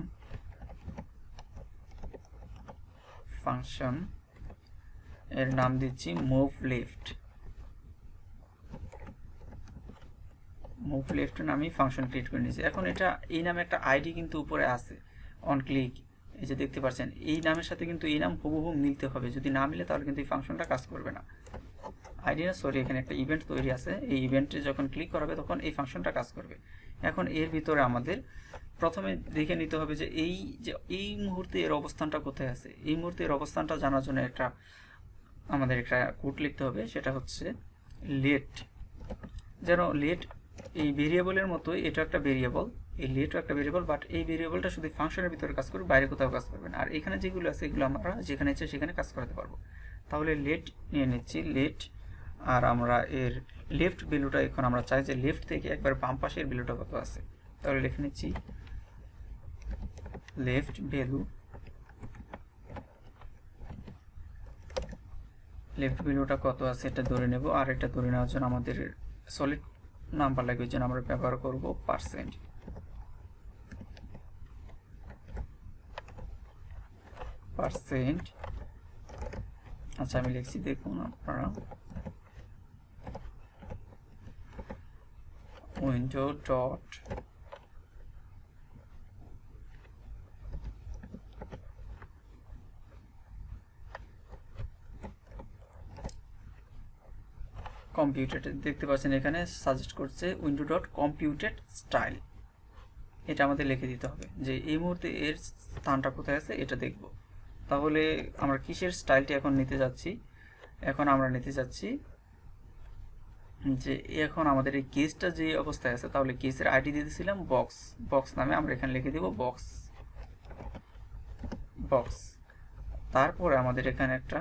এর নাম দিচ্ছি মুভ লেফট। মুভ লেফট নামে ফাংশন ক্রিয়েট করে নিয়েছি। এখন এটা এই নামে একটা আইডি কিন্তু উপরে আছে, অন ক্লিক, এই যে দেখতে পাচ্ছেন এই নামের সাথে কিন্তু এই নাম হুবহু মিলতে হবে। যদি না মিলে তাহলে কিন্তু এই ফাংশনটা কাজ করবে না। আইডি না, সরি, এখানে একটা ইভেন্ট তৈরি আছে, এই ইভেন্টে যখন ক্লিক করাবে তখন এই ফাংশনটা কাজ করবে। এখন এর ভিতরে আমাদের প্রথমে দেখে নিতে হবে যে এই মুহূর্তে এর অবস্থানটা কোথায় আছে। এই মুহূর্তে এর অবস্থানটা জানার জন্য আমাদের একটা কোড লিখতে হবে, সেটা হচ্ছে লেট। যেন লেট এই ভেরিয়েবলের মতোই এটা একটা ভেরিয়েবল, এই লেটও একটা ভেরিয়েবল, বাট এই ভেরিয়েবলটা শুধু ফাংশনের ভিতরে কাজ করবে, বাইরে কোথাও কাজ করবে না। আর এখানে যেগুলো আছে এগুলো আমরা যেখানে ইচ্ছে সেখানে কাজ করাতে পারবো। তাহলে লেট নিয়ে নিচ্ছি, লেট। আর আমরা এর লেফট ভ্যালুটা এখন আমরা চাই যে লেফট থেকে একবার বাম পাশের ভ্যালুটা কত আছে, তাহলে লিখে নিচ্ছি লেফট ভ্যালু। লেফট ভ্যালুটা কত আছে এটা ধরে নেব। আর এটা ধরে নেওয়ার জন্য আমাদের সলিড নাম্বার লাগবে, যেন আমরা ব্যবহার করব পার্সেন্ট। আচ্ছা আমি লিখছি, দেখুন আপনারা, উইন্ডো ডট কম্পিউটেড, দেখতে পাচ্ছেন এখানে সাজেস্ট করছে উইন্ডো ডট কম্পিউটেড স্টাইল। এটা আমাদের লিখে দিতে হবে যে এই মুহূর্তে এর স্থানটা কোথায় আছে এটা দেখব। তাহলে আমরা কিসের স্টাইলটি এখন নিতে যাচ্ছি, এখন আমরা নিতে যাচ্ছি যে এখন আমাদের এই কেসটা যে অবস্থায় আছে, তাহলে কেসের আইডি দিয়েছিলাম বক্স নামে, আমরা এখানে লিখে দেব বক্স। তারপরে আমাদের এখানে একটা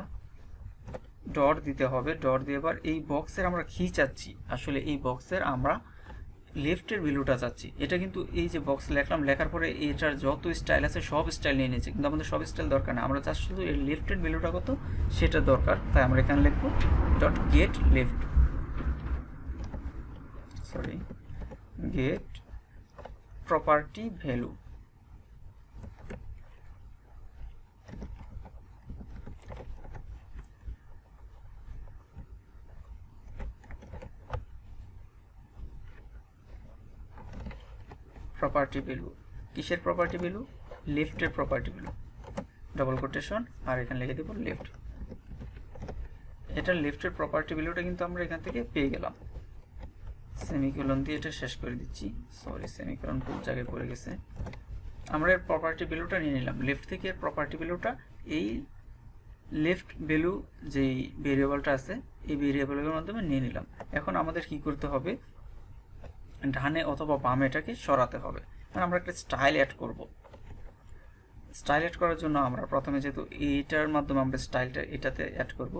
ডট দিতে হবে, ডট দিয়ে এবার এই বক্সের আমরা কি চাচ্ছি, আসলে এই বক্সের আমরা লেফটের ভ্যালুটা চাচ্ছি। এটা কিন্তু এই যে বক্স লেখলাম, লেখার পরে এটার যত স্টাইল আছে সব স্টাইল নিয়ে নিয়েছে, কিন্তু আমাদের সব স্টাইল দরকার না, আমরা জাস্ট শুধু এর লেফটের ভ্যালুটা কত সেটা দরকার। তাই আমরা এখানে লিখব dot get left, get property value. Property value কিসের প্রপার্টি ভ্যালু, লেফটের প্রপার্টি ভ্যালু, ডবল কোটেশন, আর এখানে লিখে দেব লেফট। এটা লেফটের প্রপার্টি ভ্যালুটা কিন্তু আমরা এখান থেকে পেয়ে গেলাম। সেমিকোলন দিয়ে এটা শেষ করে দিচ্ছি, সরি সেমিকোলন ভুল জায়গায় পড়ে গেছে। আমরা এর প্রপার্টি ভ্যালুটা নিয়ে নিলাম লেফট থেকে, এর প্রপার্টি ভ্যালুটা এই লেফট ভ্যালু যেই ভেরিয়েবলটা আছে এই ভেরিয়েবলের মাধ্যমে নিয়ে নিলাম। এখন আমাদের কি করতে হবে, ডানে অথবা বামে এটাকে সরাতে হবে। মানে আমরা একটা স্টাইল অ্যাড করব। স্টাইল অ্যাড করার জন্য আমরা প্রথমে যেহেতু এইটার মাধ্যমে আমরা স্টাইলটা এটাতে অ্যাড করব,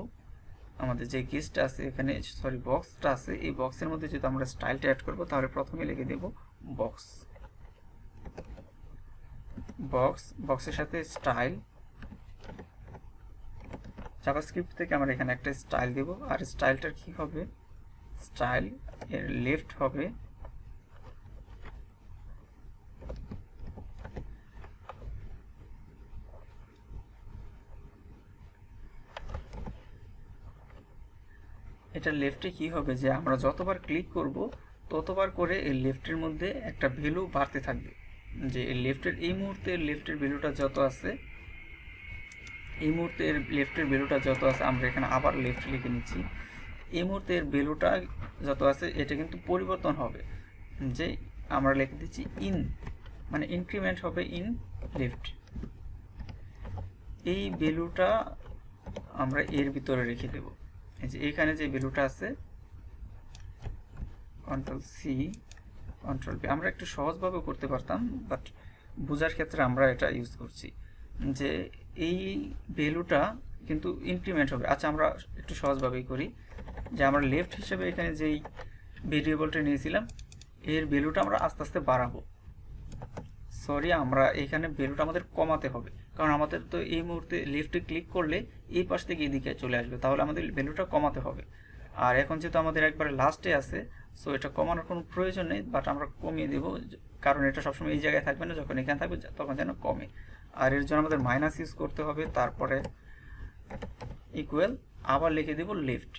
আমাদের যে কেসটা আছে এখানে, সরি বক্সটা আছে, এই বক্সের মধ্যে যেহেতু আমরা স্টাইলটা অ্যাড করব, তাহলে প্রথমে লিখে দেব বক্সের সাথে স্টাইল। জাভাস্ক্রিপ্ট থেকে আমরা এখানে একটা স্টাইল দেব, আর স্টাইলটার কি হবে, স্টাইল এর লেফট হবে এটা লেফটে কি হবে যে আমরা যতবার ক্লিক করব ততবার করে এই লেফটের মধ্যে একটা ভ্যালু বাড়তে থাকবে। যে লেফটের এই মুহূর্তে লেফটের ভ্যালুটা যত আছে, এই মুহূর্তে লেফটের ভ্যালুটা যত আছে, আমরা এখানে আবার লেফট লিখে নিচ্ছি, এই মুহূর্তে এর ভ্যালুটা যত আছে এটা কিন্তু পরিবর্তন হবে, যে আমরা লিখে দিচ্ছি মানে ইনক্রিমেন্ট হবে ইন লেফট। এই ভ্যালুটা আমরা এর ভিতরে রেখে দেব। এই যে এখানে যে ভ্যালুটা আছে, কন্ট্রোল সি কন্ট্রোল ভি, আমরা একটু সহজভাবে করতে পারতাম, বাট বোঝার ক্ষেত্রে আমরা এটা ইউজ করছি। যে এই ভ্যালুটা কিন্তু ইনক্রিমেন্ট হবে। আচ্ছা আমরা একটু সহজভাবেই করি, যে আমরা লেফট হিসেবে এখানে যেই ভেরিয়েবলটা নিয়েছিলাম এর ভ্যালুটা আমরা আস্তে আস্তে বাড়াবো। সরি, আমরা এখানে ভ্যালুটা আমাদের কমাতে হবে, কারণ আমাদের তো এই মুহূর্তে লেফটে ক্লিক করলে এই পাশ থেকে এদিকে চলে আসবে, তাহলে আমাদের ভ্যালুটা কমাতে হবে। আর এখন যেহেতু আমাদের একবারে লাস্টে আছে, সো এটা কমানোর কোনো প্রয়োজন নেই, বাট আমরা কমিয়ে দেব, কারণ এটা সবসময় এই জায়গায় থাকবে না, যখন এখানে থাকবে তখন যেন কমে। আর এর জন্য আমাদের মাইনাস ইউজ করতে হবে, তারপরে ইকুয়াল, আবার লিখে দেব লেফট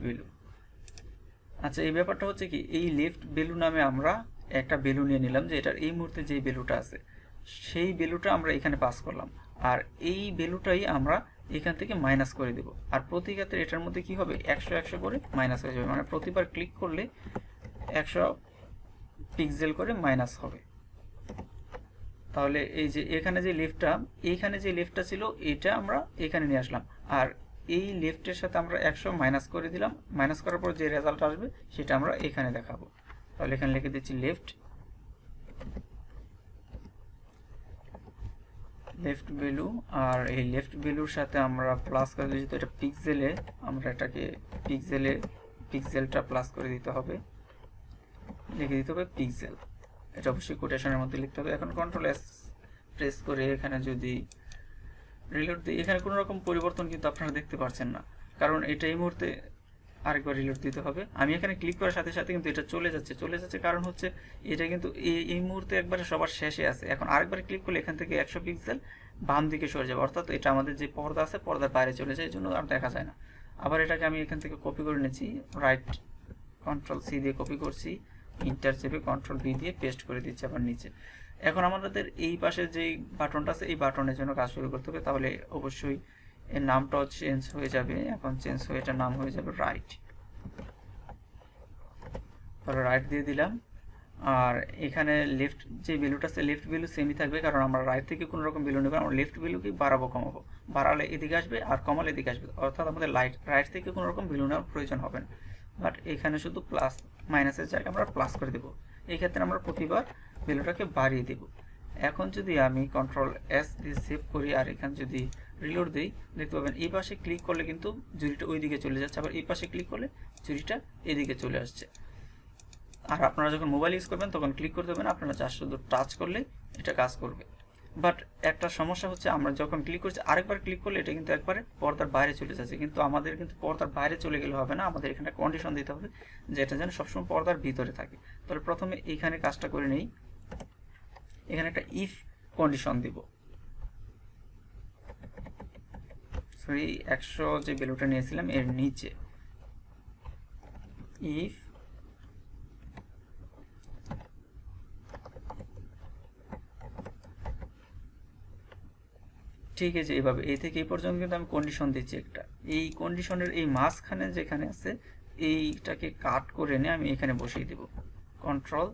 ভ্যালু। আচ্ছা এই ব্যাপারটা হচ্ছে কি, এই লেফট ভ্যালু নামে আমরা একটা ভ্যালু নিয়ে নিলাম, যে এটার এই মুহূর্তে যে ভ্যালুটা আছে সেই ভ্যালুটা আমরা এখানে পাস করলাম, আর এই ভ্যালুটাই আমরা এখান থেকে মাইনাস করে দেব। আর প্রতি ক্ষেত্রে এটার মধ্যে কি হবে, 100 করে মাইনাস হয়ে যাবে, মানে প্রতিবার ক্লিক করলে 100 পিক্সেল করে মাইনাস হবে। তাহলে এই যে এখানে যে লেফটটা ছিল এটা আমরা এখানে নিয়ে আসলাম, আর এই লেফটের সাথে আমরা 100 মাইনাস করে দিলাম, মাইনাস করার পর যে রেজাল্ট আসবে সেটা আমরা এখানে দেখাবো। তাহলে এখানে লিখে দিচ্ছি লেফট ভ্যালু, আর এই লেফট ভ্যালুর সাথে আমরা প্লাস করে দিচ্ছি, তো এটা পিক্সেলে, আমরা এটাকে পিক্সেলটা প্লাস করে দিতে হবে, লিখে দিতে হবে পিক্সেল, এটা অবশ্যই কোটেশনের মধ্যে লিখতে হবে। এখন কন্ট্রোল এস প্রেস করে এখানে যদি রিলোড দিই, এখানে কোনো রকম পরিবর্তন কিন্তু আপনারা দেখতে পাচ্ছেন না, কারণ এটা এই মুহূর্তে আরেকবার রিলোড দিতে হবে। আমি এখানে ক্লিক করার সাথে সাথে কিন্তু এটা চলে যাচ্ছে, কারণ হচ্ছে এটা কিন্তু এই মুহূর্তে একবারে সবার শেষে আছে। এখন আরেকবার ক্লিক করলে এখান থেকে 100 পিক্সেল বাম দিকে সরে যাবে, অর্থাৎ এটা আমাদের যে পর্দা আছে পর্দার বাইরে চলে যায়, এই জন্য আর দেখা যায় না। আবার এটাকে আমি এখান থেকে কপি করে নিয়েছি, রাইট কন্ট্রোল সি দিয়ে কপি করছি, ইন্টার চেপে কন্ট্রোল ভি দিয়ে পেস্ট করে দিচ্ছি আবার নিচে। এখন আমাদের এই পাশে যে বাটনটা আছে এই বাটনের জন্য কাজ শুরু করতে হবে, তাহলে অবশ্যই এর নামটাও চেঞ্জ হয়ে যাবে, এখন চেঞ্জ হয়ে এটার নাম হয়ে যাবে রাইট। তাহলে রাইট দিয়ে দিলাম, আর এখানে লেফট যে ভ্যালুটা আছে লেফট ভ্যালু সেমই থাকবে, কারণ আমরা রাইট থেকে কোনো রকম ভ্যালু নেব, আমরা লেফট ভ্যালুকেই বাড়াবো কমাবো, বাড়ালে এদিকে আসবে আর কমালে এদিকে আসবে, অর্থাৎ আমাদের রাইট থেকে কোনো রকম ভ্যালু নেওয়ার প্রয়োজন হবে না, বাট এখানে শুধু প্লাস মাইনাসের জায়গায় আমরা প্লাস করে দেবো। এই ক্ষেত্রে আমরা প্রতিবার ভ্যালুটাকে বাড়িয়ে দেব। এখন যদি আমি কন্ট্রোল এস দিয়ে সেভ করি আর এখানে যদি রিলোড দিই, দেখতে পাবেন এই পাশে ক্লিক করলে কিন্তু জুড়িটা ওই দিকে চলে যাচ্ছে, আবার এই পাশে ক্লিক করলে জুড়িটা এদিকে চলে আসছে। আর আপনারা যখন মোবাইল ইউজ করবেন তখন ক্লিক করতে হবে না, আপনারা জাস্ট শুধু টাচ করলে এটা কাজ করবে। বাট একটা সমস্যা হচ্ছে, আমরা যখন ক্লিক করছি আরেকবার ক্লিক করলে এটা কিন্তু একবারে পর্দার বাইরে চলে যাচ্ছে, কিন্তু আমাদের কিন্তু পর্দার বাইরে চলে গেলে হবে না, আমাদের এখানে কন্ডিশন দিতে হবে যে এটা যেন সবসময় পর্দার ভিতরে থাকে। তাহলে প্রথমে এইখানে কাজটা করে নেই, এখানে একটা ইফ কন্ডিশন দিব, সরি 100 যে ভ্যালুটা নিয়েছিলাম এর নিচে ইফ ঠিক আছে। এইভাবে এই থেকে এই পর্যন্ত কিন্তু আমি কন্ডিশন দিচ্ছি একটা, এই কন্ডিশনের এই মাঝখানে যেখানে আছে এইটাকে কাট করে এনে আমি এখানে বসিয়ে দেব, কন্ট্রোল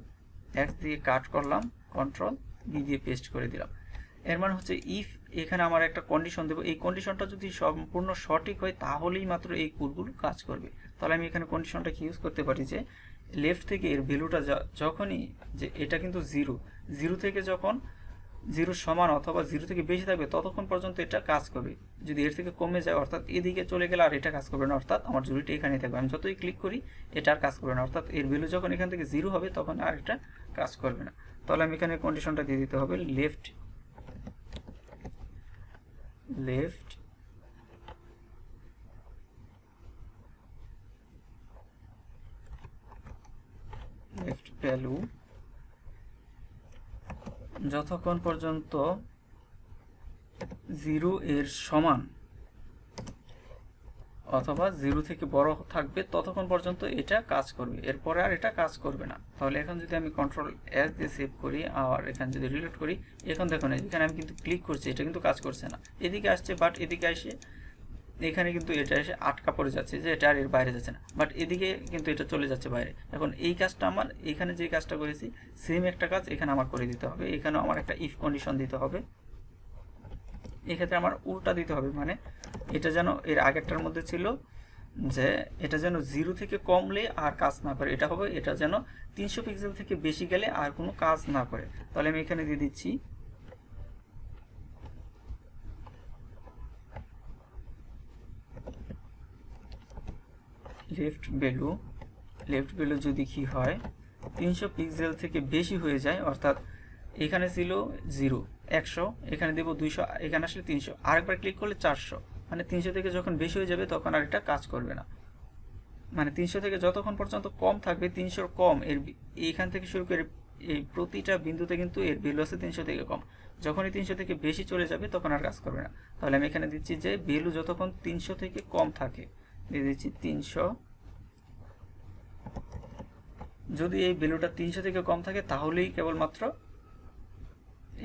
এক্স দিয়ে কাট করলাম, কন্ট্রোল বি দিয়ে পেস্ট করে দিলাম। এর মানে হচ্ছে ইফ এখানে আমার একটা কন্ডিশন দেবো, এই কন্ডিশনটা যদি সম্পূর্ণ সঠিক হয় তাহলেই মাত্র এই কোডগুলো কাজ করবে। তাহলে আমি এখানে কন্ডিশনটা কি ইউজ করতে পারি, যে লেফট থেকে এর ভ্যালুটা যখনই, যে এটা কিন্তু জিরো থেকে যখন 0 সমান অথবা 0 থেকে বেশি থাকবে ততক্ষণ পর্যন্ত এটা কাজ করবে। যদি এর থেকে কমে যায় অর্থাৎ এদিকে চলে গেলে আর এটা কাজ করবে না, অর্থাৎ আমার জুড়িটা এখানেই থাকবে, আমি যতই ক্লিক করি এটা আর কাজ করবে না, অর্থাৎ এর ভ্যালু যখন এখান থেকে 0 হবে তখন আর এটা কাজ করবে না। তাহলে আমি এখানে কন্ডিশনটা দিয়ে দিতে হবে লেফট ভ্যালু যতক্ষণ পর্যন্ত 0 এর সমান অথবা 0 থেকে বড় থাকবে ততক্ষণ পর্যন্ত এটা কাজ করবে, এরপরে আর এটা কাজ করবে না। তাহলে এখন যদি আমি কন্ট্রোল এস দিয়ে সেভ করি আর এখানে যদি রিলোড করি, এখন দেখুন এখানে আমি কিন্তু ক্লিক করছি, এটা কিন্তু কাজ করছে না, এদিকে আসছে, বাট এদিকে এসে এখানে কিন্তু এটা এসে আটকা পড়ে যাচ্ছে, যে এটা আর এর বাইরে যাচ্ছে না, বাট এদিকে কিন্তু এটা চলে যাচ্ছে বাইরে। এখন এই কাজটা আমার এখানে যে কাজটা করেছি সেম একটা কাজ এখানে আমার করে দিতে হবে, এখানেও আমার একটা ইফ কন্ডিশন দিতে হবে, এক্ষেত্রে আমার উল্টা দিতে হবে, মানে এটা যেন এর আগেরটার মধ্যে ছিল যে এটা যেন 0 থেকে কমলে আর কাজ না করে, এটা হবে এটা যেন 300 পিক্সেল থেকে বেশি গেলে আর কোনো কাজ না করে। তাহলে আমি এখানে দিয়ে দিচ্ছি লেফট ভ্যালু যদি কি হয় 300 পিক্সেল থেকে বেশি হয়ে যায়, অর্থাৎ এখানে ছিল 0 100, এখানে দেব 200, এখানে আসলে 300, আরেকবার ক্লিক করলে 400, মানে 300 থেকে যখন বেশি হয়ে যাবে তখন আর এটা কাজ করবে না। মানে 300 থেকে যতক্ষণ পর্যন্ত কম থাকবে, 300 কম, এর এইখান থেকে শুরু করে এই প্রতিটা বিন্দুতে কিন্তু এর ভ্যালু আছে 300 থেকে কম। যখনই 300 থেকে বেশি চলে যাবে তখন আর কাজ করবে না। তাহলে আমি এখানে দিচ্ছি যে ভ্যালু যতক্ষণ 300 থেকে কম থাকে, দিয়ে দিচ্ছি 300। যদি এই ভ্যালুটা 300 থেকে কম থাকে তাহলেই কেবলমাত্র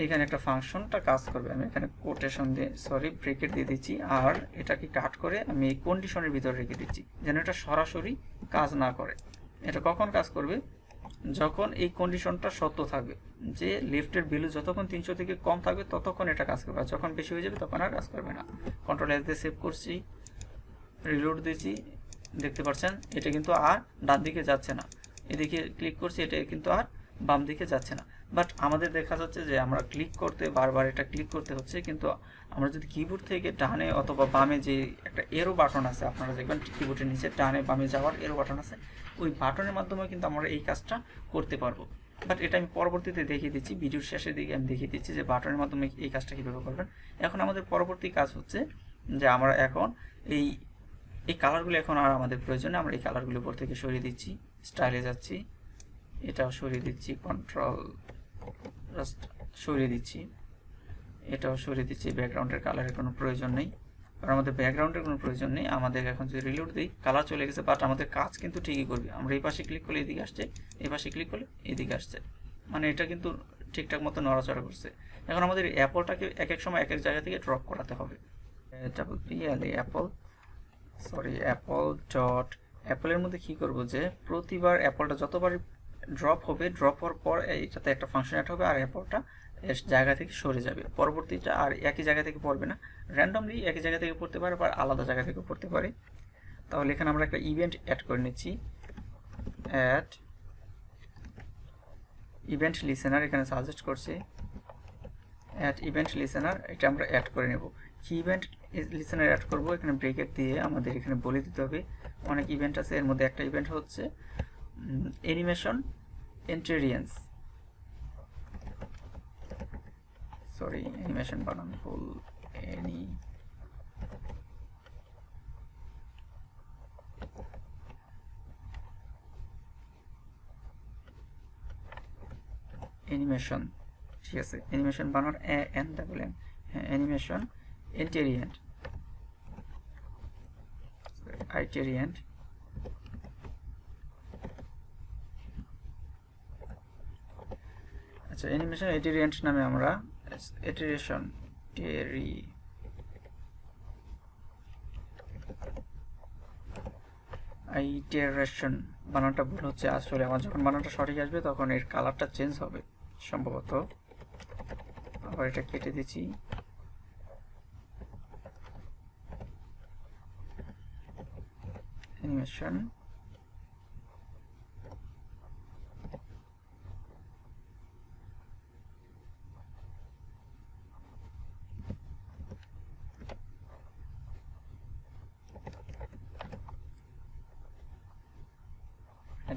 এখানে একটা ফাংশনটা কাজ করবে। আমি এখানে কোটেশন দিয়ে ব্রেকেট দিয়ে দিচ্ছি, আর এটাকে কাট করে আমি এই কন্ডিশনের ভিতরে রেখে দিচ্ছি যেন এটা সরাসরি কাজ না করে। এটা কখন কাজ করবে? যখন এই কন্ডিশনটা সত্য থাকবে, যে লেফটের ভ্যালু যতক্ষণ 300 থেকে কম থাকবে ততক্ষণ এটা কাজ করবে, আর যখন বেশি হয়ে যাবে তখন আর কাজ করবে না। কন্ট্রোল এস দিয়ে সেভ করছি, রিলোড দিয়েছি, দেখতে পাচ্ছেন এটা কিন্তু আর ডান দিকে যাচ্ছে না। এদিকে ক্লিক করছি, এটা কিন্তু আর বাম দিকে যাচ্ছে না। বাট আমাদের দেখা যাচ্ছে যে আমরা ক্লিক করতে বারবার এটা ক্লিক করতে হচ্ছে, কিন্তু আমরা যদি কিবোর্ড থেকে ডানে অথবা বামে যে একটা এরো বাটন আছে, আপনারা দেখবেন কিবোর্ডের নিচে ডানে বামে যাওয়ার এরো বাটন আছে, ওই বাটনের মাধ্যমে কিন্তু আমরা এই কাজটা করতে পারবো। বাট এটা আমি পরবর্তীতে দেখিয়ে দিচ্ছি, ভিডিওর শেষের দিকে আমি দেখিয়ে দিচ্ছি যে বাটনের মাধ্যমে এই কাজটা কীভাবে করবেন। এখন আমাদের পরবর্তী কাজ হচ্ছে যে আমরা এখন এই কালারগুলো এখন আর আমাদের প্রয়োজন, আমরা এই কালারগুলো উপর থেকে সরিয়ে দিচ্ছি, স্টাইলে যাচ্ছি, এটাও সরিয়ে দিচ্ছি, কন্ট্রোল জাস্ট সরিয়ে দিচ্ছি, এটাও সরিয়ে দিচ্ছি। ব্যাকগ্রাউন্ডের কালারের কোনো প্রয়োজন নেই, কারণ আমাদের ব্যাকগ্রাউন্ডের কোনো প্রয়োজন নেই। আমাদের এখন যদি রিলোড দিই কালার চলে গেছে, বাট আমাদের কাজ কিন্তু ঠিকই করবে। আমরা এই পাশে ক্লিক করলে এদিকে আসছে, এই পাশে ক্লিক করলে এদিকে আসছে, মানে এটা কিন্তু ঠিকঠাক মতো নড়াচড়া করছে। এখন আমাদের অ্যাপলটাকে এক এক সময় এক এক জায়গা থেকে ড্রপ করাতে হবে। অ্যাপল ডট অ্যাপলের মধ্যে কি করব যে প্রতিবার অ্যাপলটা যতবার ড্রপ হবে, ড্রপ হওয়ার পর এইটাতে একটা ফাংশন অ্যাড হবে, আর অ্যাপলটা এর জায়গা থেকে সরে যাবে। পরবর্তীটা আর একই জায়গা থেকে পড়বে না, র্যান্ডমলি একই জায়গা থেকে পড়তে পারে, বা আলাদা জায়গা থেকে পড়তে পারে। তাহলে এখানে আমরা একটা ইভেন্ট অ্যাড করে নিচ্ছি, অ্যাড ইভেন্ট লিসেনার, এখানে সাজেস্ট করছে অ্যাড ইভেন্ট লিসেনার, এটা আমরা অ্যাড করে নেব। কি ইভেন্ট লিসেনার অ্যাড করব, এখানে ব্রেকেট দিয়ে আমাদের এখানে বলে দিতে হবে। অনেক ইভেন্ট আছে, এর মধ্যে একটা ইভেন্ট হচ্ছে অ্যানিমেশন ইন্টেরিয়েন্স, অ্যানিমেশন বানানো ভুল, অ্যানিমেশন, ঠিক আছে, অ্যানিমেশন বানানোর এন ডাবল এম, হ্যাঁ, অ্যানিমেশন ইন্টেরিয়েন্ট, আইটেরিয়েন্ট, আচ্ছা, অ্যানিমেশন ইটেরিয়েন্ট নামে আমরা ইটেরেশন আইটেরেশন বানানটা ভুল হচ্ছে, আসলে আমার যখন বানানটা সঠিক আসবে তখন এর কালারটা চেঞ্জ হবে সম্ভবত। আবার এটা কেটে দিচ্ছি, অ্যানিমেশন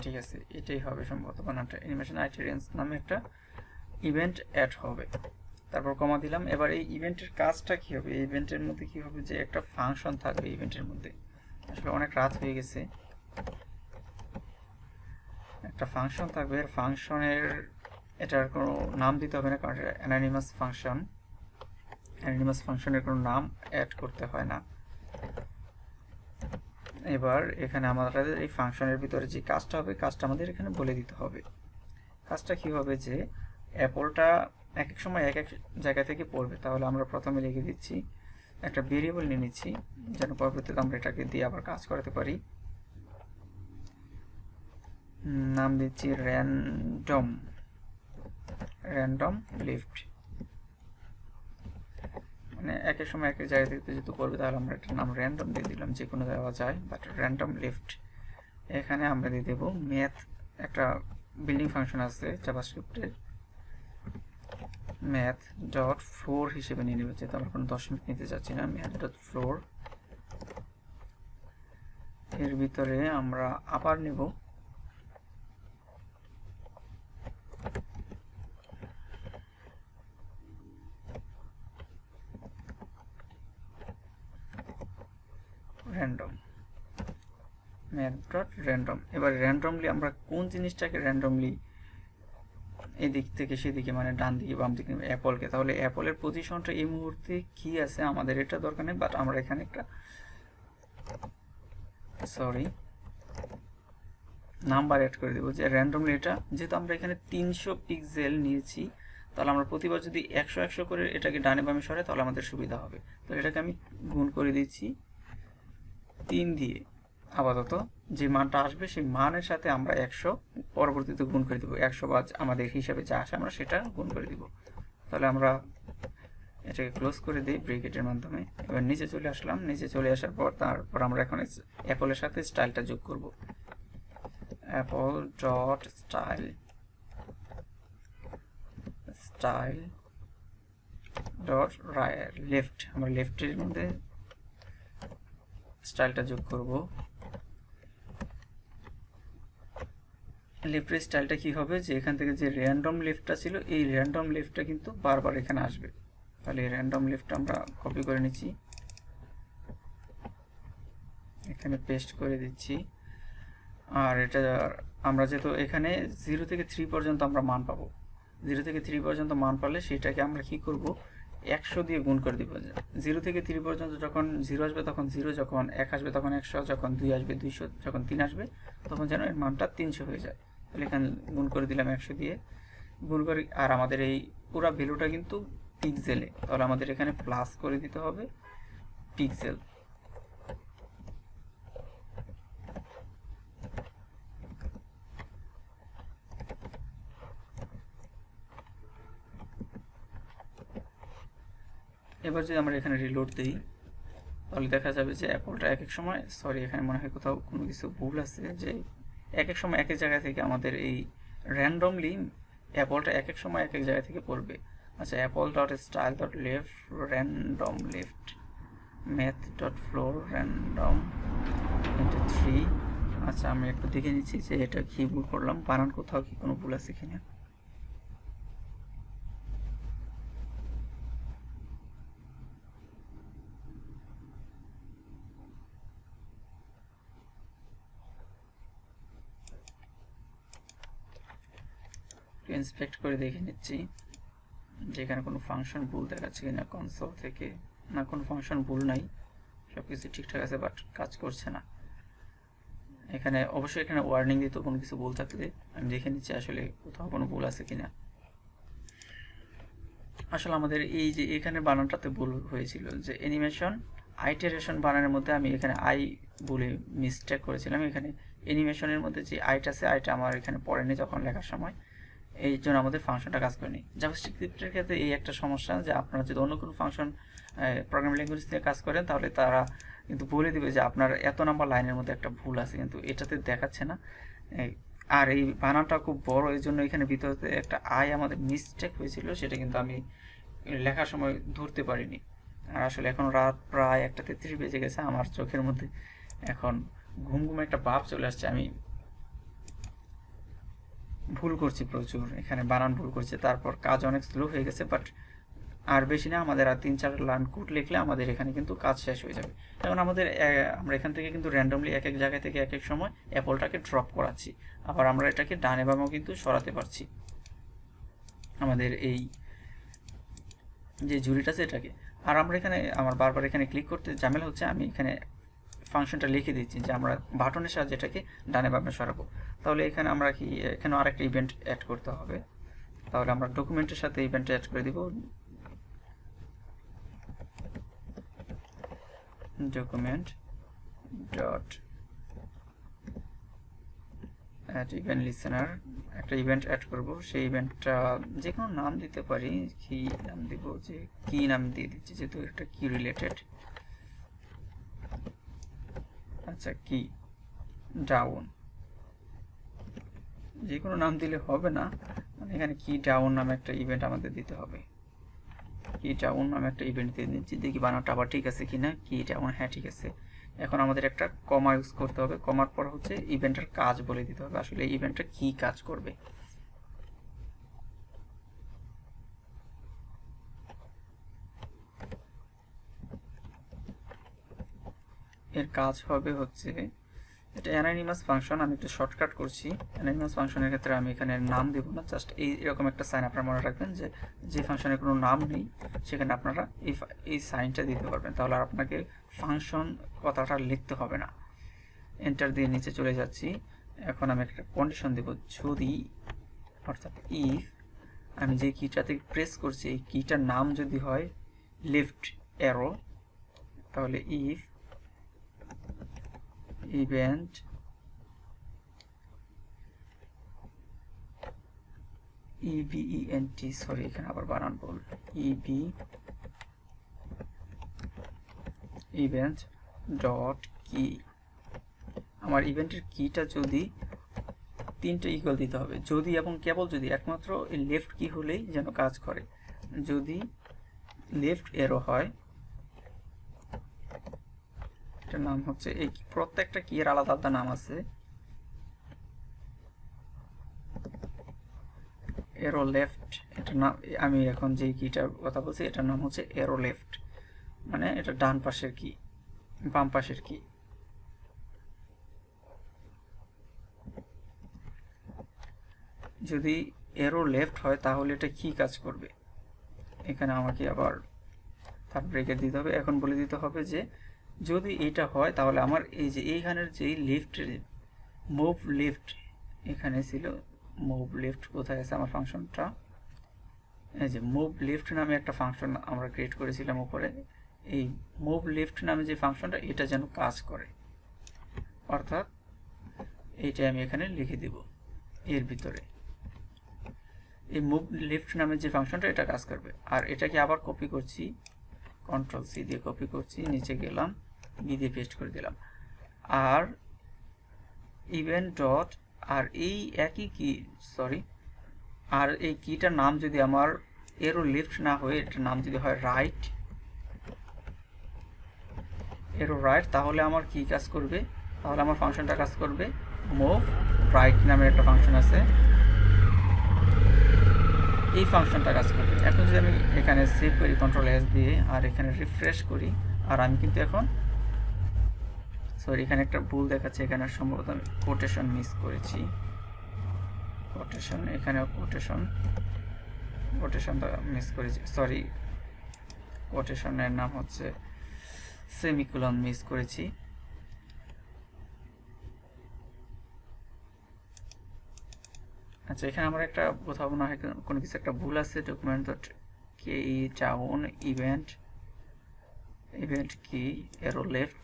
ঠিক আছে, এটাই হবে সম্ভবত বানানটা। অ্যানিমেশন আইটেরিয়েন্স নামে একটা ইভেন্ট অ্যাড হবে, তারপর কমা দিলাম। এবার এই ইভেন্টের কাজটা কি হবে, এই ইভেন্টের মধ্যে কি হবে যে একটা ফাংশন থাকবে ইভেন্টের মধ্যে। আসলে অনেক রাত হয়ে গেছে, একটা ফাংশন থাকবে, এর ফাংশনের এটার কোনো নাম দিতে হবে না, কারণ এটা অ্যানোনিমাস ফাংশন, অ্যানোনিমাস ফাংশনের কোনো নাম অ্যাড করতে হয় না। এবার এখানে আমাদের এই ফাংশনের ভিতরে যে কাজটা হবে, কাজটা আমাদের এখানে বলে দিতে হবে। কাজটা কি হবে যে অ্যাপলটা এক এক সময় এক এক জায়গা থেকে পড়বে, তাহলে আমরা প্রথমে লিখে দিচ্ছি, একটা ভেরিয়েবল নিয়ে নিচ্ছি যেন পরবর্তীতে আমরা এটাকে দিয়ে আবার কাজ করাতে পারি। নাম দিচ্ছি র্যান্ডম লিফট, মানে এক এক সময় এক এক জায়গা থেকে যেহেতু পড়বে তাহলে আমরা এটার নাম র্যান্ডম দিয়ে দিলাম, যে কোনো দেওয়া যায়, বাট র্যান্ডম লিফট। এখানে আমরা দিয়ে দেবো ম্যাথ, একটা বিল্ডিং ফাংশন আছে জাভাস্ক্রিপ্টের, ম্যাথ ডট ফ্লোর হিসেবে নিয়ে নেবে, যেহেতু আমরা কোনো দশমিক নিতে চাচ্ছি না। ম্যাথ ডট ফ্লোর, এর ভিতরে আমরা আবার নেব র্যান্ডম ম্যাথ.র্যান্ডম। এবার র্যান্ডমলি আমরা কোন জিনিসটাকে র্যান্ডমলি এদিক থেকে সেদিকে মানে ডান দিকে বাম দিকে অ্যাপলকে, তাহলে অ্যাপলের পজিশনটা এই মুহূর্তে কি আছে আমাদের এটা দরকার নেই, বাট আমরা এখানে একটা নাম্বার অ্যাড করে দেবো যে র্যান্ডমলি এটা, যেহেতু আমরা এখানে 300 পিক্সেল নিয়েছি তাহলে আমরা প্রতিবার যদি 100 করে এটাকে ডানে বামে সরাই তাহলে আমাদের সুবিধা হবে। তো এটাকে আমি গুণ করে দিচ্ছি 3 দিয়ে। আপাতত যে মানটা আসবে সেই মানের সাথে আমরা 100 পরবর্তীতে গুণ করে দেবো, 100 বা আমাদের হিসাবে যা আসে আমরা সেটা গুণ করে দিব। তাহলে আমরা এটাকে ক্লোজ করে দিই ব্রেকেটের মাধ্যমে। এবার নিচে চলে আসলাম, নিচে চলে আসার পর তারপর আমরা এখন অ্যাপলের সাথে স্টাইলটা যোগ করব। Apple dot style dot left, আমরা লেফটের মধ্যে স্টাইলটা যোগ করব। লেফটের স্টাইলটা কি হবে যে এখান থেকে যে র্যান্ডম লেফটটা ছিল এই র্যান্ডম লেফটটা কিন্তু বারবার এখানে আসবে। তাহলে এই র্যান্ডম লেফটটা আমরা কপি করে নিচ্ছি, এখানে পেস্ট করে দিচ্ছি। আর এটা আমরা যেহেতু এখানে 0 থেকে 3 পর্যন্ত আমরা মান পাবো, 0 থেকে 3 পর্যন্ত মান পালে সেটাকে আমরা কি করব 100 দিয়ে গুণ করে দিব। 0 থেকে 3 পর্যন্ত যখন 0 আসবে তখন 0, যখন 1 আসবে তখন 100, যখন 2 আসবে 200, যখন 3 আসবে তখন যেন এর মানটা 300 হয়ে যায়। তাহলে এখানে গুণ করে দিলাম 100 দিয়ে গুণ করি। আর আমাদের এই পুরো ভ্যালুটা কিন্তু পিক্সেলে, তাহলে আমাদের এখানে প্লাস করে দিতে হবে পিক্সেল। এবার যদি আমরা এখানে রিলোড দিই তাহলে দেখা যাবে যে অ্যাপলটা এক এক সময়, এখানে মনে হয় কোথাও কোনো কিছু ভুল আছে, যে এক এক সময় এক এক জায়গা থেকে আমাদের এই র্যান্ডমলি অ্যাপলটা এক এক সময় এক এক জায়গা থেকে পড়বে। আচ্ছা, Apple dot style dot left random left math dot floor random into 3। আচ্ছা, আমি একটু দেখে নিচ্ছি যে এটা কি ভুল করলাম, বানান কোথাও কি কোনো ভুল আছে কিনা। ইন্সপেক্ট করে দেখে নিচ্ছি যেখানে কোনো ফাংশন ভুল দেখাচ্ছে কিনা কনসোল থেকে। না, কোনো ফাংশন ভুল নাই, সব কিছু ঠিকঠাক আছে, বাট কাজ করছে না। এখানে অবশ্যই এখানে ওয়ার্নিং দিত কোনো কিছু ভুল থাকলে। আমি দেখে নিচ্ছি আসলে কোথাও কোনো ভুল আছে কিনা। আসলে আমাদের এই যে এখানে বানানটাতে ভুল হয়েছিল, যে অ্যানিমেশন আইটারেশন বানানোর মধ্যে আমি এখানে আই বলে মিস্টেক করেছিলাম। এখানে অ্যানিমেশনের মধ্যে যে আইটা আছে আইটা আমার এখানে পড়েনি যখন লেখার সময়, এই জন্য আমাদের ফাংশনটা কাজ করেনি। জাভাস্ক্রিপ্টের ক্ষেত্রে এই একটা সমস্যা যে আপনারা যদি অন্য কোনো ফাংশন প্রোগ্রামিং ল্যাঙ্গুয়েজ দিয়ে কাজ করেন তাহলে তারা কিন্তু বলে দিবে যে আপনার এত নাম্বার লাইনের মধ্যে একটা ভুল আছে, কিন্তু এটাতে দেখাচ্ছে না। আর এই বানানটা খুব বড়, এই জন্য এখানে ভিতরে একটা আই আমাদের মিস্টেক হয়েছিল, সেটা কিন্তু আমি লেখার সময় ধরতে পারিনি। আর আসলে এখন রাত প্রায় 1:33 বেজে গেছে, আমার চোখের মধ্যে এখন ঘুম ঘুম একটা ভাব চলে আসছে। আমি ভুল করছি প্রচুর, এখানে বানান ভুল করছে, তারপর কাজ অনেক স্লো হয়ে গেছে। বাট আর বেশি না, আমাদের আর 3-4 লাইন কোড লিখলে আমাদের এখানে কিন্তু কাজ শেষ হয়ে যাবে। এখন আমরা এখান থেকে কিন্তু র্যান্ডমলি এক এক জায়গা থেকে এক এক সময় অ্যাপলটাকে ড্রপ করাচ্ছি, আবার আমরা এটাকে ডানে বামেও কিন্তু সরাতে পারছি আমাদের এই যে ঝুড়িটা আছে এটাকে। আর আমরা এখানে আমার বারবার এখানে ক্লিক করতে ঝামেলা হচ্ছে, আমি এখানে ফাংশনটা লিখে দিচ্ছি যে আমরা বাটনের সাহায্যে এটাকে ডানে বামে সরাবো। তাহলে এখানে আমরা কি এখানে আরেকটা ইভেন্ট অ্যাড করতে হবে, তাহলে আমরা ডকুমেন্টের সাথে ইভেন্ট অ্যাড করে দিব। Document dot add event listener, একটা ইভেন্ট অ্যাড করব। সেই ইভেন্টটা যে কোনো নাম দিতে পারি, কি নাম দিব, যে কি নাম দিয়ে দিচ্ছি যেহেতু এটা কি রিলেটেড। আচ্ছা, কি ডাউন, যে কোনো নাম দিলে হবে না, মানে এখানে কি ডাউন নামে একটা ইভেন্ট আমাদের দিতে হবে। কি ডাউন নামে একটা ইভেন্ট দিয়ে দিচ্ছি, দেখি বানানটা আবার ঠিক আছে কিনা। কি ডাউন, হ্যাঁ ঠিক আছে। এখন আমাদের একটা কমা ইউজ করতে হবে, কমার পর হচ্ছে ইভেন্টের কাজ বলে দিতে হবে, আসলে ইভেন্টটা কি কাজ করবে। এর কাজ হবে হচ্ছে, এটা অ্যানানিমাস ফাংশন, আমি একটু শর্টকাট করছি। অ্যানানিমাস ফাংশনের ক্ষেত্রে আমি এখানে নাম দেব না, জাস্ট এরকম একটা সাইন আপনারা মনে রাখবেন যে যে ফাংশনের কোনো নাম নেই সেখানে আপনারা এই সাইনটা দিতে পারবেন, তাহলে আর আপনাকে ফাংশন কথাটা লিখতে হবে না। এন্টার দিয়ে নিচে চলে যাচ্ছি। এখন আমি একটা কন্ডিশন দেব, যদি অর্থাৎ ইফ আমি যে কিটাতে প্রেস করছি এই কিটার নাম যদি হয় লেফট অ্যারো, তাহলে ইফ ইভেন্ট ইভিএনটি, সরি এখানে আবার বানান বল, ইভি ইভেন্ট ডট কি, আমার ইভেন্টের কিটা যদি 3টে ইকুয়াল দিতে হবে, যদি এবং কেবল যদি, একমাত্র এই লেফট কি হলেই যেন কাজ করে। যদি লেফট এরো হয়, এটার নাম হচ্ছে, এই প্রত্যেকটা কি এর আলাদা আলাদা নাম আছে, এরো লেফট এটার নাম, আমি এখন যে কিটার কথা বলছি এটার নাম হচ্ছে এরো লেফট, মানে এটা ডান পাশের কি, বাম পাশের কি। যদি এরো লেফট হয় তাহলে এটা কি কাজ করবে, এখানে আমাকে আবার থার্ড ব্রেকেট দিতে হবে। এখন বলে দিতে হবে যে যদি এটা হয় তাহলে আমার এই যে এইখানের যে লেফটের মুভ লেফট, এখানে ছিল মুভ লেফট, কোথায় আছে আমার ফাংশনটা, এই যে মুভ লেফট নামে একটা ফাংশন আমরা ক্রিয়েট করেছিলাম উপরে, এই মুভ লেফট নামে যে ফাংশনটা এটা যেন কাজ করে, অর্থাৎ এইটা আমি এখানে লিখে দেব এর ভিতরে, এই মুভ লেফট নামে যে ফাংশনটা এটা কাজ করবে। আর এটাকে আবার কপি করছি, কন্ট্রোল সি দিয়ে কপি করছি, নিচে গেলাম, বি দিয়ে পেস্ট করে দিলাম। আর ইভেন্ট ডট, আর এই একই কি, সরি, আর এই কিটার নাম যদি আমার এরো লেফট না হয়ে এটার নাম যদি হয় রাইট, এরো রাইট, তাহলে আমার কি কাজ করবে, তাহলে আমার ফাংশনটা কাজ করবে মুভ রাইট নামের একটা ফাংশন আছে, এই ফাংশনটা কাজ করবে। এখন যদি আমি এখানে সেভ করি কন্ট্রোল এস দিয়ে আর এখানে রিফ্রেশ করি, আর আমি কিন্তু এখন, সরি এখানে একটা ভুল দেখাচ্ছে, এখানে সম্ভবত আমি কোটেশন মিস করেছি, কোটেশন, এখানে কোটেশনটা মিস করেছি, সরি কোটেশনের নাম হচ্ছে সেমিকোলন মিস করেছি। আচ্ছা, এখানে আমার একটা কোথাও না হয় কোনো কিছু একটা ভুল আছে, document dot K town event কি এরো লেফট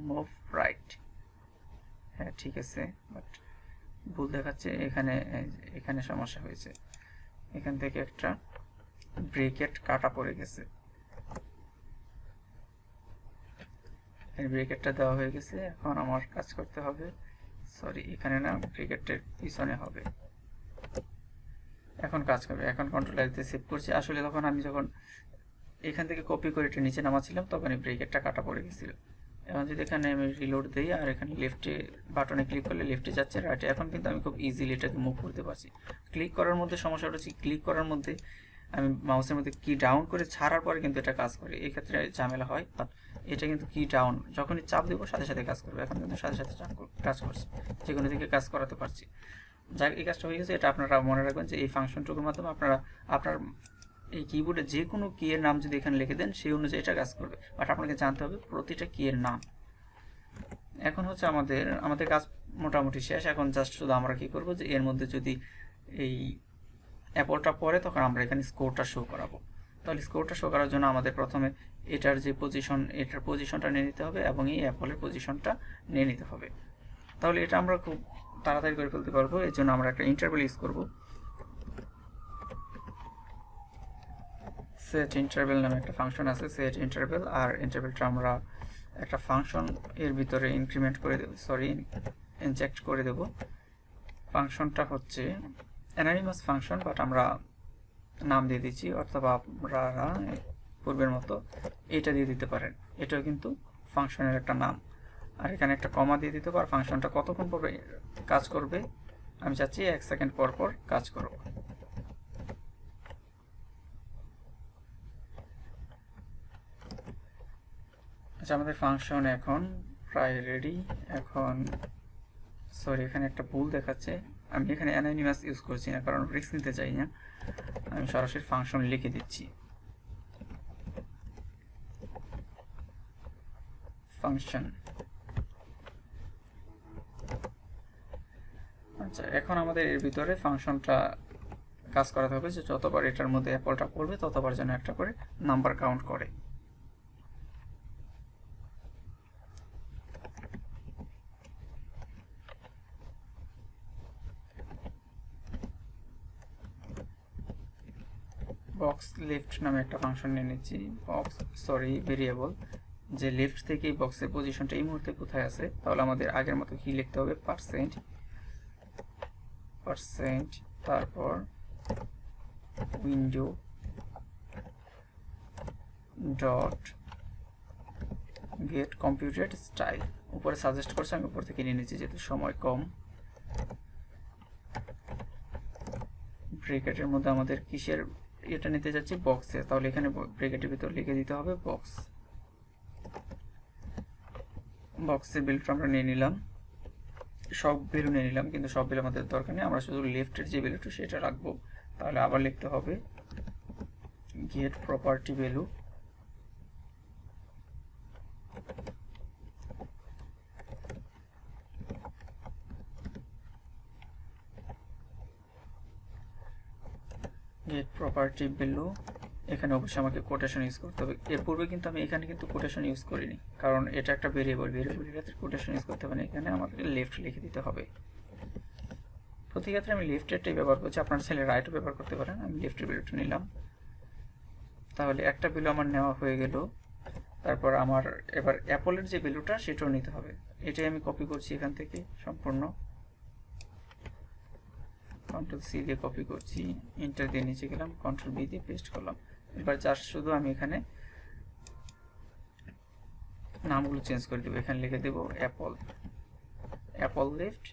মুভ রাইট, হ্যাঁ ঠিক আছে, বাট ভুল দেখাচ্ছে এখানে সমস্যা হয়েছে, এখান থেকে একটা ব্রেকেট কাটা পড়ে গেছে, ব্রেকেটটা দেওয়া হয়ে গেছে। এখন আমার কাজ করতে হবে, সরি এখানে না, ব্রেকেটের পিছনে হবে, এখন কাজ করবে। এখন কন্ট্রোল এস দিয়ে সেভ করছি, আসলে তখন আমি যখন এখান থেকে কপি করে এটা নিচে নামাচ্ছিলাম তখন এই ব্রেকেটটা কাটা পড়ে গেছিল। এখন যদি এখানে আমি রিলোড দিই আর এখানে লেফটে বাটনে ক্লিক করলে লেফটে যাচ্ছে, রাইটে, এখন কিন্তু আমি খুব ইজিলি এটাকে মুভ করতে পারছি। ক্লিক করার মধ্যে সমস্যাটা হচ্ছে, ক্লিক করার মধ্যে আমি মাউসের মধ্যে কি ডাউন করে ছাড়ার পরে কিন্তু এটা কাজ করে, এই ক্ষেত্রে ঝামেলা হয়। বাট এটা কিন্তু কি ডাউন যখনই চাপ দেবো সাথে সাথে কাজ করবে, এখন কিন্তু সাথে সাথে কাজ করছে, যে কোনো দিকে কাজ করাতে পারছি। যাক, এই কাজটা হয়ে গেছে। এটা আপনারা মনে রাখবেন যে এই ফাংশনটুকুর মাধ্যমে আপনারা আপনার এই কিবোর্ডে যে কোনো কি এর নাম যদি এখানে লিখে দেন সেই অনুযায়ী এটা কাজ করবে, বাট আপনাকে জানতে হবে প্রতিটা কি এর নাম। এখন হচ্ছে আমাদের কাজ মোটামুটি শেষ। এখন জাস্ট শুধু আমরা কি করব যে এর মধ্যে যদি এই অ্যাপলটা পড়ে তখন আমরা এখানে স্কোরটা শো করাবো। তাহলে স্কোরটা শো করার জন্য আমাদের প্রথমে এটার যে এটার পজিশনটা নিয়ে নিতে হবে এবং এই অ্যাপলের পজিশনটা নিয়ে নিতে হবে। তাহলে এটা আমরা খুব তাড়াতাড়ি করে ফেলতে পারবো। এর জন্য আমরা একটা ইন্টারভ্যাল ইউজ করব, সেট ইন্টারভ্যাল নামে একটা ফাংশন আছে, সেট ইন্টারভ্যাল। আর ইন্টারভ্যালটা আমরা একটা ফাংশন এর ভিতরে ইনক্রিমেন্ট করে দেব, সরি ইনজেক্ট করে দেব। ফাংশনটা হচ্ছে অ্যানানিমাস ফাংশন, বাট আমরা নাম দিয়ে দিচ্ছি, অথবা আপনারা পূর্বের মতো এটা দিয়ে দিতে পারেন, এটাও কিন্তু ফাংশনের একটা নাম। আর এখানে একটা কমা দিয়ে দিতে পার, ফাংশনটা কতক্ষণ পর কাজ করবে আমি চাচ্ছি 1 সেকেন্ড পর পর কাজ করব। আচ্ছা, আমাদের ফাংশন এখন প্রায় রেডি। এখন সরি, এখানে একটা ভুল দেখাচ্ছে, আমি এখানে অ্যানোনিমাস ইউজ করছি না কারণ রিস্ক নিতে চাই না, আমি সরাসরি ফাংশন লিখে দিচ্ছি। ফাংশন। আচ্ছা, এখন আমাদের এর ভিতরে ফাংশনটা কাজ করাতে হবে যে যতবার এটার মধ্যে অ্যাপলটা পড়বে ততবার যেন একটা করে নাম্বার কাউন্ট করে। বক্স লিফট নামে একটা ফাংশন নিয়ে নিচ্ছি, বক্স সরি ভেরিয়েবল, যে লিফট থেকে এই বক্সের পজিশনটা এই মুহূর্তে কোথায় আছে, তাহলে আমাদের আগের মতো কি লিখতে হবে, পার্সেন্ট, তারপর window dot gate computed style. উপরে সাজেস্ট করছে, আমি উপর থেকে নিয়ে নিচ্ছি যেহেতু সময় কম। ব্রেকেটের মধ্যে আমাদের কিসের এটা নিতে যাচ্ছি, বক্সে, তাহলে এখানে ব্রেকেটের ভিতর লিখে দিতে হবে বক্স। বক্সের ভ্যালুটা আমরা নিয়ে নিলাম, সব ভ্যালু নিয়ে নিলাম, কিন্তু সব ভ্যালু আমাদের দরকার নেই, আমরা শুধু লেফটের যে ভ্যালুটা সেটা রাখবো। তাহলে আবার লিখতে হবে get property value, get property value. এখানে অবশ্যই আমাকে কোটেশন ইউজ করতে হবে। এর পূর্বে কিন্তু আমি এখানে কিন্তু কোটেশন ইউজ করিনি, কারণ এটা একটা ভেরিয়েবল, ভেরিয়েবলের ক্ষেত্রে কোটেশন ইউজ করতে হবে না, এখানে আমাকে লেফট লিখে দিতে হবে। প্রতি ক্ষেত্রে আমি লেফটেরটাই ব্যবহার করছি, আপনার ছেলে রাইটও ব্যবহার করতে পারেন। আমি লেফটের ভ্যালুটা নিলাম, তাহলে একটা ভ্যালু আমার নেওয়া হয়ে গেল। তারপর আমার এবার অ্যাপলের যে ভ্যালুটা সেটাও নিতে হবে, এটাই আমি কপি করছি এখান থেকে সম্পূর্ণ, কন্ট্রোল সি দিয়ে কপি করছি, এন্টার দিয়ে নিচে গেলাম, কন্ট্রোল বি দিয়ে পেস্ট করলাম। এবার জাস্ট শুধু আমি এখানে নামগুলো চেঞ্জ করে দেবো, এখানে লিখে দেবো অ্যাপল লিফট,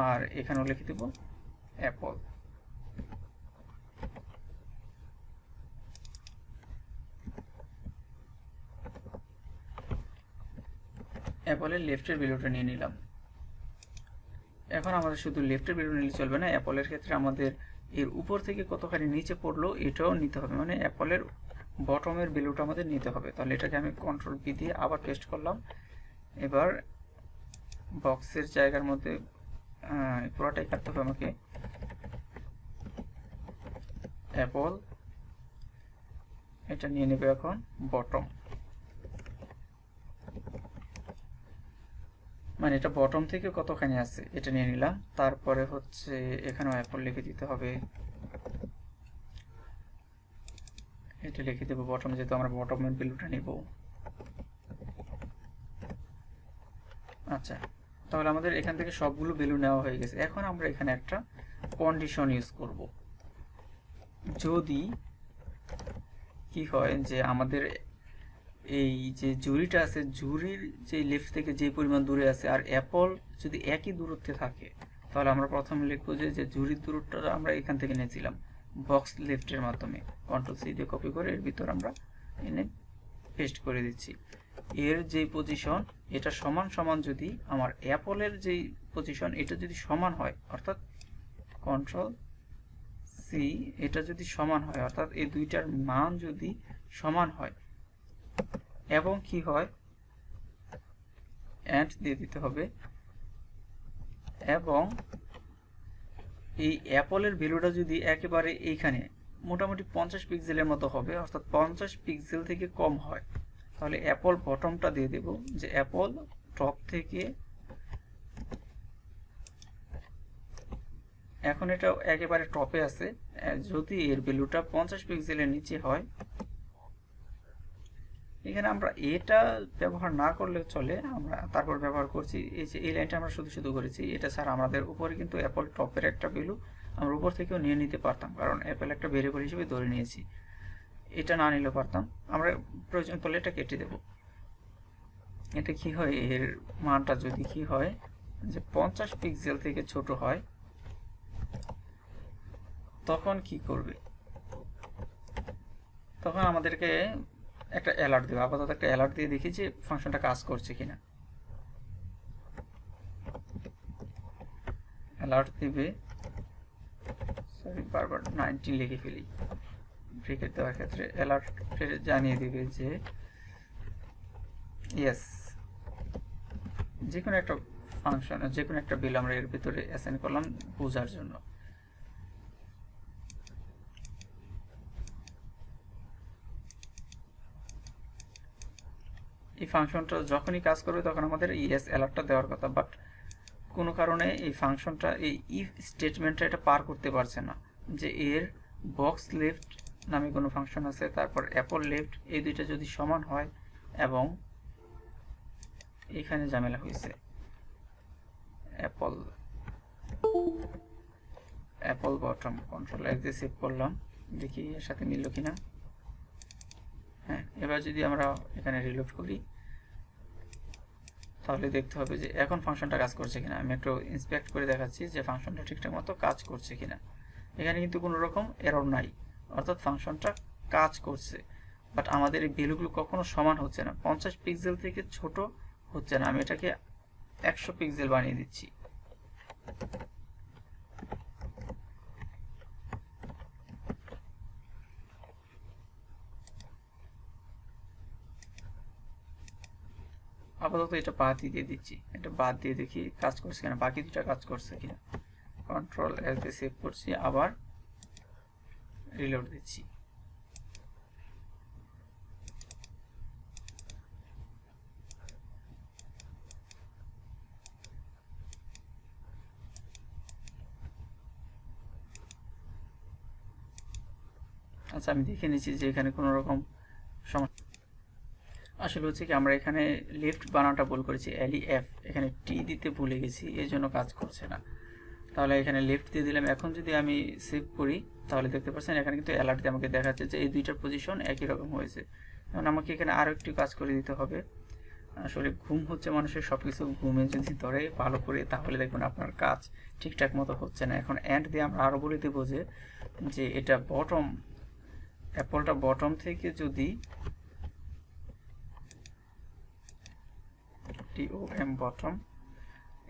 আর এখানেও লিখে দেবো অ্যাপল। অ্যাপলের লেফটের ভ্যালুটা নিয়ে নিলাম। এখন আমাদের শুধু লেফটের ভ্যালু নিলে চলবে না, অ্যাপলের ক্ষেত্রে আমাদের এর উপর থেকে কতখানি নিচে পড়লো এটাও নিতে হবে, মানে অ্যাপলের বটমের ভ্যালুটা আমাদের নিতে হবে। তাহলে এটাকে আমি কন্ট্রোল পি দিয়ে আবার পেস্ট করলাম। এবার বক্সের জায়গার মধ্যে পুরোটাই কাটতে হবে আমাকে, অ্যাপল, এটা নিয়ে নেবে এখন বটম, মানে এটা বটম থেকে কতখানি আছে এটা নিয়ে নিলাম। তারপরে হচ্ছে এখানেও অ্যাপল লিখে দিতে হবে, এটা লিখে দেবো বটম, যেহেতু আমরা বটমের ভ্যালুটা নিব। আচ্ছা, তাহলে আমাদের এখান থেকে সবগুলো ভ্যালু নেওয়া হয়ে গেছে। এখন আমরা এখানে একটা কন্ডিশন ইউজ করব, যদি কি হয় যে আমাদের এই যে জুরিটা আছে, জুরির যে লেফট থেকে যে পরিমাণ দূরে আছে আর অ্যাপল যদি একই দূরত্বে থাকে, তাহলে আমরা প্রথমে লিখবো যে জুরির দূরত্বটা আমরা এখান থেকে নিয়েছিলাম বক্স লেফটের মাধ্যমে, কন্ট্রোল সি দিয়ে কপি করে এর ভিতর আমরা এনে পেস্ট করে দিচ্ছি। এর যে পজিশন এটা সমান সমান যদি আমার অ্যাপলের যেই পজিশন এটা যদি সমান হয়, অর্থাৎ কন্ট্রোল সি, এটা যদি সমান হয় অর্থাৎ এই দুইটার মান যদি সমান হয়, এবং কি হয় এন্ড দিয়ে দিতে হবে, এবং এই অ্যাপলের ভ্যালুটা যদি একেবারে এইখানে মোটামুটি 50 পিক্সেলের মতো হবে, অর্থাৎ 50 পিক্সেল থেকে কম হয়, তাহলে অ্যাপল বটমটা দিয়ে দেব, যে অ্যাপল টপ থেকে, এখন এটা একেবারে টপে আছে, যদি এর ভ্যালুটা 50 পিক্সেলের নিচে হয়, এখানে আমরা এটা ব্যবহার না করলেও চলে, আমরা তারপর ব্যবহার করছি এই যে এই লাইনটা আমরা শুধু করেছি। এটা ছাড়া আমাদের উপরে কিন্তু অ্যাপল টপের একটা ভ্যালু আমরা উপর থেকেও নিয়ে নিতে পারতাম, কারণ অ্যাপল একটা ভেরিয়েবল হিসেবে ধরে নিয়েছি। এটা না নিলেও পারতাম, আমরা প্রয়োজন পড়লে এটা কেটে দেব। এটা কি হয়, এর মানটা যদি কি হয় যে 50 পিক্সেল থেকে ছোট হয় তখন কি করবে, তখন আমাদেরকে একটা অ্যালার্ট দেবে। আপাতত একটা অ্যালার্ট দিয়ে দেখি যে ফাংশনটা কাজ করছে কিনা। অ্যালার্ট দিবে, সরি বারবার 19 লিখে ফেলি, ব্রেকেট দেওয়ার ক্ষেত্রে অ্যালার্ট জানিয়ে দিবে যে ইয়েস, যে কোনো একটা ফাংশন, যে কোনো একটা বিল আমরা এর ভিতরে অ্যাসাইন করলাম বোঝার জন্য। এই ফাংশনটা যখনই কাজ করবে তখন আমাদের ইয়েস অ্যালার্টটা দেওয়ার কথা, বাট কোনো কারণে এই ফাংশনটা এই ইফ স্টেটমেন্টটা এটা পার করতে পারছে না, যে এর বক্স লেফট নামে কোনো ফাংশন আছে, তারপর অ্যাপল লেফট, এই দুইটা যদি সমান হয়, এবং এখানে ঝামেলা হয়েছে অ্যাপল বটম, কন্ট্রোল এক্স দিয়ে সেভ করলাম, দেখি এর সাথে মিলল কিনা। হ্যাঁ, এবার যদি আমরা এখানে রিলোড করি তাহলে দেখতে হবে যে এখন ফাংশনটা কাজ করছে কিনা। আমি একটু ইন্সপেক্ট করে দেখাচ্ছি যে ফাংশনটা ঠিকঠাক মতো কাজ করছে কিনা। এখানে কিন্তু কোনো রকম এরর নাই, অর্থাৎ ফাংশনটা কাজ করছে, বাট আমাদের এই ভ্যালুগুলো কখনো সমান হচ্ছে না, 50 পিক্সেল থেকে ছোট হচ্ছে না। আমি এটাকে 100 পিক্সেল বানিয়ে দিচ্ছি। আপাতত এটা বাদ দিয়ে দিচ্ছি, এটা বাদ দিয়ে দেখি কাজ করছে কিনা, বাকি দুটা কাজ করছে কিনা। কন্ট্রোল এল দিয়ে সেভ করছি, আবার রিলোড দিচ্ছি। আচ্ছা, আমি দেখে নিচ্ছি যে এখানে কোনো রকম সমস্যা। আসলে হচ্ছে কি, আমরা এখানে লেফট বানানটা ভুল করেছি, LEF, এখানে টি দিতে ভুলে গেছি, এই জন্য কাজ করছে না। তাহলে এখানে লেফট দিয়ে দিলাম। এখন যদি আমি সেভ করি তাহলে দেখতে পাচ্ছেন এখানে কিন্তু অ্যালার্ট দিয়ে আমাকে দেখাচ্ছে যে এই দুইটার পজিশন একই রকম হয়েছে। এখন আমাকে এখানে আরও একটু কাজ করে দিতে হবে। আসলে ঘুম হচ্ছে মানুষের, সব কিছু ঘুমে যদি ধরে ভালো করে তাহলে দেখবেন আপনার কাজ ঠিকঠাক মতো হচ্ছে না। এখন অ্যান্ড দিয়ে আমরা আরও বলে দেবো যে এটা বটম, অ্যাপলটা বটম থেকে যদি TOM বটম,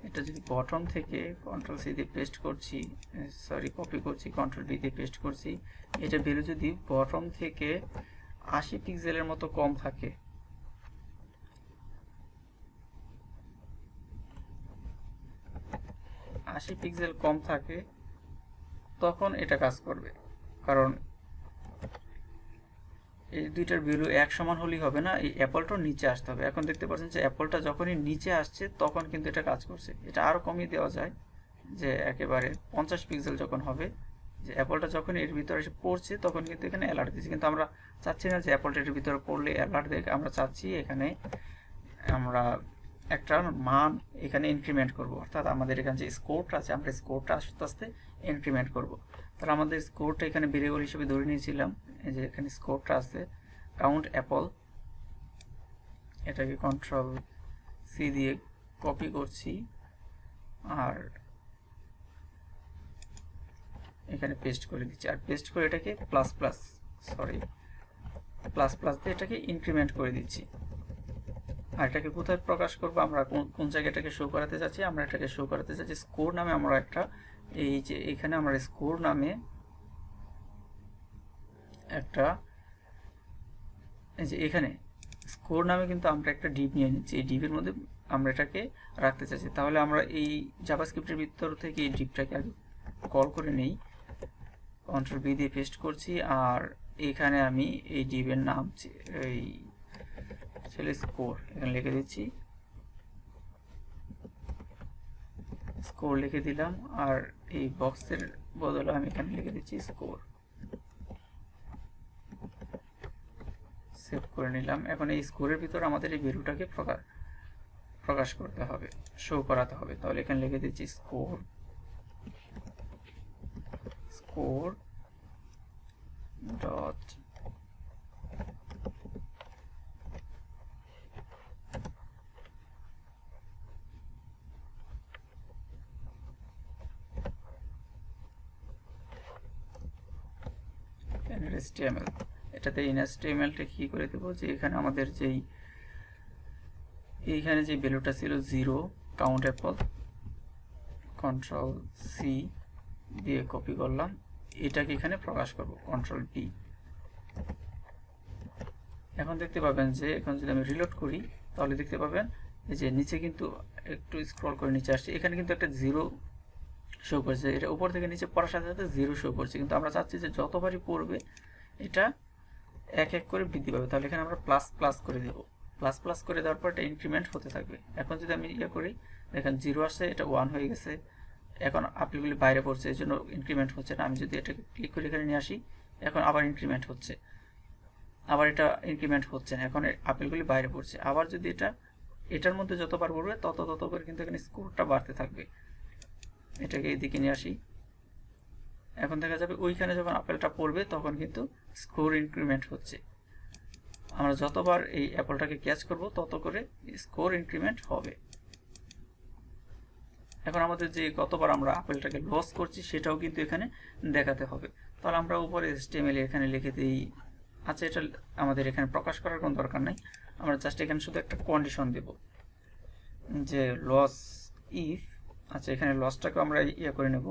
এটা যদি বটম থেকে কন্ট্রোল সি দিয়ে পেস্ট করছি, সরি কপি করছি, কন্ট্রোল বি দিয়ে পেস্ট করছি, এটা ভ্যালু যদি বটম থেকে 80 পিক্সেলের মতো কম থাকে, 80 পিক্সেল কম থাকে, তখন এটা কাজ করবে। কারণ এই দুইটার ভ্যালু এক সমান হলেই হবে না, এই অ্যাপলটাও নিচে আসতে হবে। এখন দেখতে পাচ্ছেন যে অ্যাপলটা যখনই নিচে আসছে তখন কিন্তু এটা কাজ করছে। এটা আরও কমিয়ে দেওয়া যায়, যে একেবারে 50 পিক্সেল যখন হবে, যে অ্যাপলটা যখন এর ভিতরে এসে পড়ছে তখন কিন্তু এখানে অ্যালার্ট দিচ্ছে। কিন্তু আমরা চাচ্ছি না যে অ্যাপলটা এর ভিতরে পড়লে অ্যালার্ট দেখ, আমরা চাচ্ছি এখানে আমরা একটা মান এখানে ইনক্রিমেন্ট করব, অর্থাৎ আমাদের এখানে যে স্কোরটা আছে আমরা স্কোরটা আস্তে আস্তে ইনক্রিমেন্ট করব। তাহলে আমাদের স্কোরটা এখানে ভেরিয়েবল হিসেবে ধরে নিয়েছিলাম, এই যে এখানে স্কোরটা আছে কাউন্ট অ্যাপল, এটাকে কন্ট্রোল সি দিয়ে কপি করছি আর এখানে পেস্ট করে দিচ্ছি, আর পেস্ট করে এটাকে প্লাস প্লাস দিয়ে এটাকে ইনক্রিমেন্ট করে দিচ্ছি। আর এটাকে কোথায় প্রকাশ করবো, আমরা কোন জায়গাটাকে শো করাতে চাচ্ছি, আমরা এটাকে শো করাতে চাচ্ছি স্কোর নামে। আমরা একটা এই যে এখানে আমরা স্কোর নামে একটা, এই যে এখানে স্কোর নামে কিন্তু আমরা একটা ডিভ নিয়ে নিচ্ছি, এই ডিভের মধ্যে আমরা এটাকে রাখতে চাচ্ছি। তাহলে আমরা এই জাভাস্ক্রিপ্টের ভিতর থেকে এই ডিভটাকে আগে কল করে নেই, কন্ট্রোল বি দিয়ে পেস্ট করছি, আর এখানে আমি এই ডিভের নাম এই স্কোর এখানে লিখে দিচ্ছি, স্কোর লিখে দিলাম, আর এই বক্সের বদলে আমি এখানে লিখে দিচ্ছি স্কোর, সেভ করে নিলাম। এখন এই স্কোরের ভিতর আমাদের এই ভ্যালুটাকে প্রকাশ করতে হবে, শো করাতে হবে। তাহলে এখানে লিখে দিচ্ছি স্কোর ডট HTML, এটাতে HTMLটা কি করে দেবো যে এখানে আমাদের যেই এইখানে যে ভ্যালুটা ছিল 0 কাউন্ট অ্যাপল, কন্ট্রোল সি দিয়ে কপি করলাম, এটাকে এখানে প্রকাশ করব কন্ট্রোল পি। এখন দেখতে পাবেন যে এখন যদি আমি রিলোড করি তাহলে দেখতে পাবেন এই যে নিচে কিন্তু একটু স্ক্রল করে নিচে আসছে, এখানে কিন্তু একটা 0 শো করছে, এটা উপর থেকে নিচে পড়ার সাথে সাথে 0 শো করছে, কিন্তু আমরা চাচ্ছি যে যতবারই পড়বে এটা এক এক করে বৃদ্ধি পাবে। তাহলে এখানে আমরা প্লাস প্লাস করে দেব, প্লাস প্লাস করে দেওয়ার পর এটা ইনক্রিমেন্ট হতে থাকবে। এখন যদি আমি করি দেখেন 0 আসছে, এটা 1 হয়ে গেছে, এখন আপেলগুলি বাইরে পড়ছে, এই জন্য ইনক্রিমেন্ট হচ্ছে না। আমি যদি এটাকে ক্লিক করে এখানে নিয়ে আসি, এখন আবার ইনক্রিমেন্ট হচ্ছে, আবার এটা ইনক্রিমেন্ট হচ্ছে না, এখন আপেলগুলি বাইরে পড়ছে। আবার যদি এটার মধ্যে যতবার পড়বে তত করে কিন্তু এখানে স্কোরটা বাড়তে থাকবে। এটাকে এইদিকে নিয়ে আসি, এখন দেখা যাবে ওইখানে যখন আপেলটা পড়বে তখন কিন্তু স্কোর ইনক্রিমেন্ট হচ্ছে। আমরা যতবার এই অ্যাপলটাকে ক্যাচ করব তত করে স্কোর ইনক্রিমেন্ট হবে। এখন আমাদের যে কতবার আমরা আপেলটাকে লস করছি সেটাও কিন্তু এখানে দেখাতে হবে। তাহলে আমরা উপরে HTML এখানে লিখে দিই, আচ্ছা এটা আমাদের এখানে প্রকাশ করার কোনো দরকার নাই, আমরা জাস্ট এখানে শুধু একটা কন্ডিশন দেব যে লস ইফ, আচ্ছা এখানে লসটাকে আমরা করে নেব,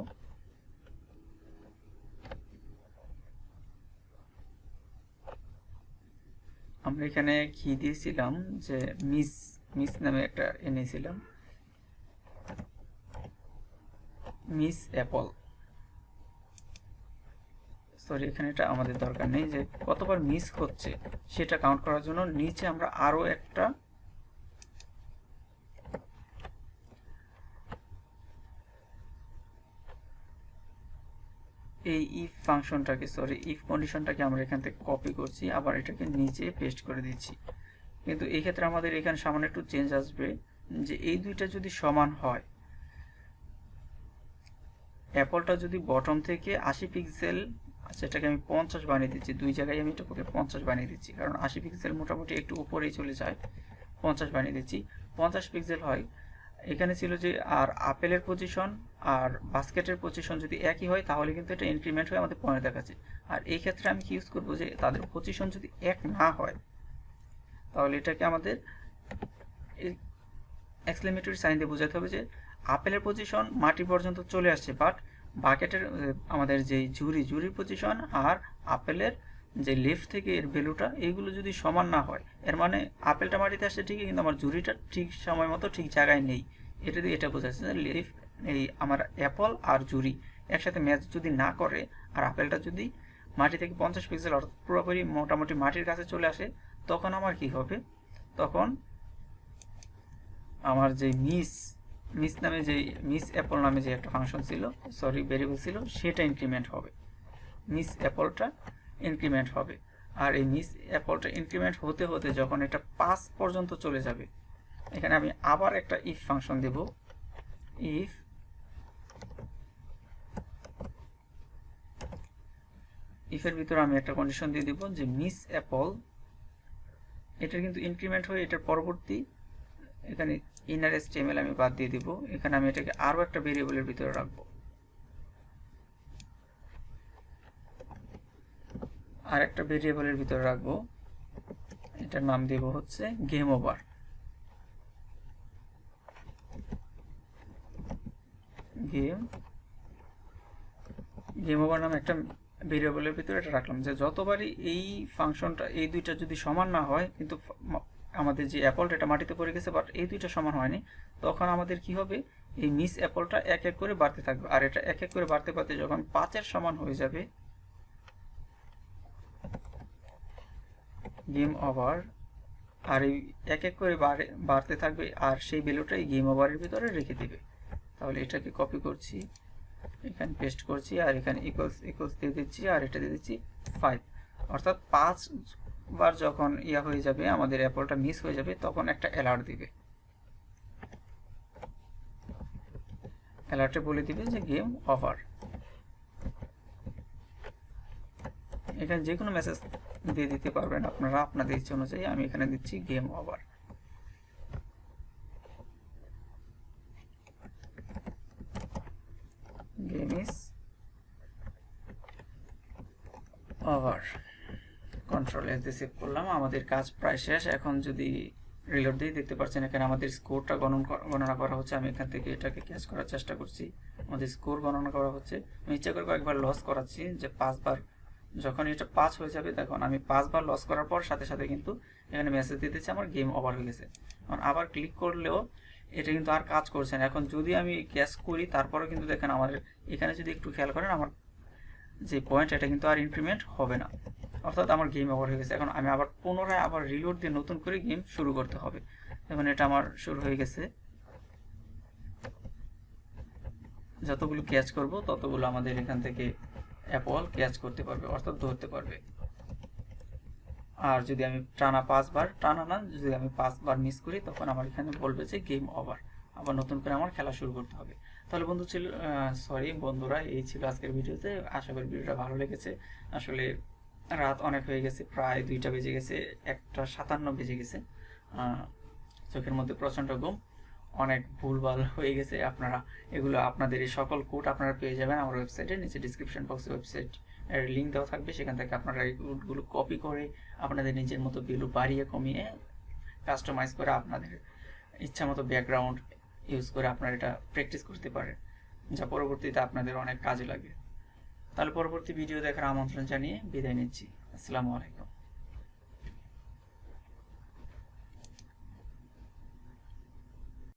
আমরা এখানে কি দিয়েছিলাম যে মিস নামে একটা এনেছিলাম, মিস অ্যাপল, সরি এখানে এটা আমাদের দরকার নেই, যে কতবার মিস হচ্ছে সেটা কাউন্ট করার জন্য নিচে আমরা আরো একটা এই ইফ ফাংশনটাকে, সরি ইফ কন্ডিশনটাকে আমরা এখান থেকে কপি করছি, আবার এটাকে নিচে পেস্ট করে দিচ্ছি। কিন্তু এই ক্ষেত্রে আমাদের এখানে সামান্য একটু চেঞ্জ আসবে, যে এই দুইটা যদি সমান হয়, অ্যাপলটা যদি বটম থেকে 80 পিক্সেল, আচ্ছা এটাকে আমি 50 বানিয়ে দিচ্ছি, দুই জায়গায় আমি এটাকে 50 বানিয়ে দিচ্ছি, কারণ 80 পিক্সেল মোটামুটি একটু উপরেই চলে যায়, 50 বানিয়ে দিচ্ছি, 50 পিক্সেল হয়। এখানে ছিল যে আর আপেলের পজিশন আর বাস্কেটের পজিশন যদি একই হয় তাহলে কিন্তু এটা ইনক্রিমেন্ট হয়ে আমাদের পয়েন্ট দেখাচ্ছে। আর এই ক্ষেত্রে আমি কি ইউজ করবো, যে তাদের পজিশন যদি এক না হয় তাহলে এটাকে আমাদের এক্সক্লেমেটরি সাইন দিয়ে বোঝাতে হবে যে আপেলের পজিশন মাটি পর্যন্ত চলে আসছে, বাট বাকেটের আমাদের যে জুরির পজিশন আর আপেলের যে লেফট থেকে এর ভ্যালুটা এইগুলো যদি সমান না হয়, এর মানে আপেলটা মাটিতে আসছে ঠিকই, কিন্তু আমার জুরিটা ঠিক সময় মতো ঠিক জায়গায় নেই। এটা দিয়ে এটা বোঝাচ্ছে যে লেফট এই আমার অ্যাপল আর জুরি একসাথে ম্যাচ যদি না করে, আর আপেলটা যদি মাটি থেকে 50 পিক্সেল অর্থাৎ পুরোপুরি মোটামুটি মাটির কাছে চলে আসে, তখন আমার কি হবে, তখন আমার যে মিস নামে যে মিস অ্যাপল নামে যে একটা ফাংশন ছিল, সরি ভেরিয়েবল ছিল, সেটা ইনক্রিমেন্ট হবে, মিস অ্যাপলটা ইনক্রিমেন্ট হবে। আর এই মিস অ্যাপলটা ইনক্রিমেন্ট হতে হতে যখন এটা 5 পর্যন্ত চলে যাবে, এখানে আমি আবার একটা ইফ ফাংশন দেব, ইফ ইফের ভিতরে আমি একটা কন্ডিশন দিয়ে দিব যে মিস অ্যাপল, এটা কিন্তু ইনক্রিমেন্ট হয়ে এটার পরবর্তী এখানে ইনার HTML আমি বাদ দিয়ে দিব, এখানে আমি এটাকে আরো একটা ভেরিয়েবলের ভিতরে রাখবো, আর একটা ভেরিয়েবলের ভিতরে রাখবো, এটার নাম দেব হচ্ছে গেম ওভার। গেম ওভার নামে একটা ভেরিয়েবলের ভিতরে এটা রাখলাম, যে যতবারই এই ফাংশনটা এই দুইটা যদি সমান না হয়, কিন্তু আমাদের যে অ্যাপলটা এটা মাটিতে পড়ে গেছে বাট এই দুইটা সমান হয়নি, তখন আমাদের কি হবে, এই মিস অ্যাপলটা এক এক করে বাড়তে থাকবে, আর এটা এক এক করে বাড়তে বাড়তে যখন 5-এর সমান হয়ে যাবে, গেম ওভার, আর এই এক এক করে বাড়তে থাকবে, আর সেই ভ্যালুটা এই গেম ওভারের ভিতরে রেখে দিবে। তাহলে এটাকে কপি করছি, এখানে পেস্ট করছি, আর এখানে ইকুয়ালস ইকুয়ালস দিয়ে দিচ্ছি, আর এটা দিয়ে দিচ্ছি 5, অর্থাৎ 5 বার যখন ইয়া হয়ে যাবে আমাদের অ্যাপলটা মিস হয়ে যাবে, তখন একটা অ্যালার্ট দিবে, অ্যালার্টে বলে দিবে যে গেম ওভার। এখানে যে কোনো মেসেজ দিয়ে দিতে পারবেন আপনারা আপনাদের ইচ্ছে অনুযায়ী, আমি এখানে দিচ্ছি game over. Game is over control S দিয়ে সেভ করলাম। আমাদের কাজ প্রায় শেষ। এখন যদি রিলোড দিয়ে দেখতে পাচ্ছেন এখানে আমাদের স্কোরটা গণনা করা হচ্ছে। আমি এখান থেকে এটাকে ক্যাচ করার চেষ্টা করছি, আমাদের স্কোর গণনা করা হচ্ছে। আমি ইচ্ছা করে কয়েকবার লস করাচ্ছি, যে 5 বার, যখন এটা 5 হয়ে যাবে তখন আমি 5 বার লস করার পর সাথে সাথে কিন্তু এখানে মেসেজ দিতেছে আমার গেম ওভার হয়ে গেছে। এখন আবার ক্লিক করলেও এটা কিন্তু আর কাজ করছে না। এখন যদি আমি ক্যাচ করি তারপরেও কিন্তু দেখেন আমাদের এখানে যদি একটু খেয়াল করেন আমার যে পয়েন্ট এটা কিন্তু আর ইনক্রিমেন্ট হবে না, অর্থাৎ আমার গেম ওভার হয়ে গেছে। এখন আমি আবার পুনরায় আবার রিলোড দিয়ে নতুন করে গেম শুরু করতে হবে। এখন এটা আমার শুরু হয়ে গেছে। যতগুলো ক্যাচ করব ততগুলো আমাদের এখান থেকে অ্যাপল ক্যাচ করতে পারবে, অর্থাৎ ধরতে পারবে। আর যদি আমি টানা 5 বার, টানা না, যদি আমি 5 বার মিস করি তখন আমার এখানে বলবে যে গেম ওভার, আবার নতুন করে আমার খেলা শুরু করতে হবে। তাহলে বন্ধুরা, এই ছিল আজকের ভিডিওতে। আশা করি ভিডিওটা ভালো লেগেছে। আসলে রাত অনেক হয়ে গেছে, প্রায় 2টা বেজে গেছে, 1:57 বেজে গেছে। চোখের মধ্যে প্রচণ্ড ঘুম, অনেক ভুলভাল হয়ে গেছে। আপনারা এগুলো, আপনাদের এই সকল কোড আপনারা পেয়ে যাবেন আমার ওয়েবসাইটে, নিচে ডিসক্রিপশন বক্সে ওয়েবসাইট এর লিঙ্ক দেওয়া থাকবে। সেখান থেকে আপনারা এই কোডগুলো কপি করে আপনাদের নিজের মতো ভ্যালু বাড়িয়ে কমিয়ে কাস্টমাইজ করে আপনাদের ইচ্ছা মতো ব্যাকগ্রাউন্ড ইউজ করে আপনারা এটা প্র্যাকটিস করতে পারেন, যা পরবর্তীতে আপনাদের অনেক কাজে লাগে। তাহলে পরবর্তী ভিডিও দেখার আমন্ত্রণ জানিয়ে বিদায় নিচ্ছি। আসসালামু আলাইকুম।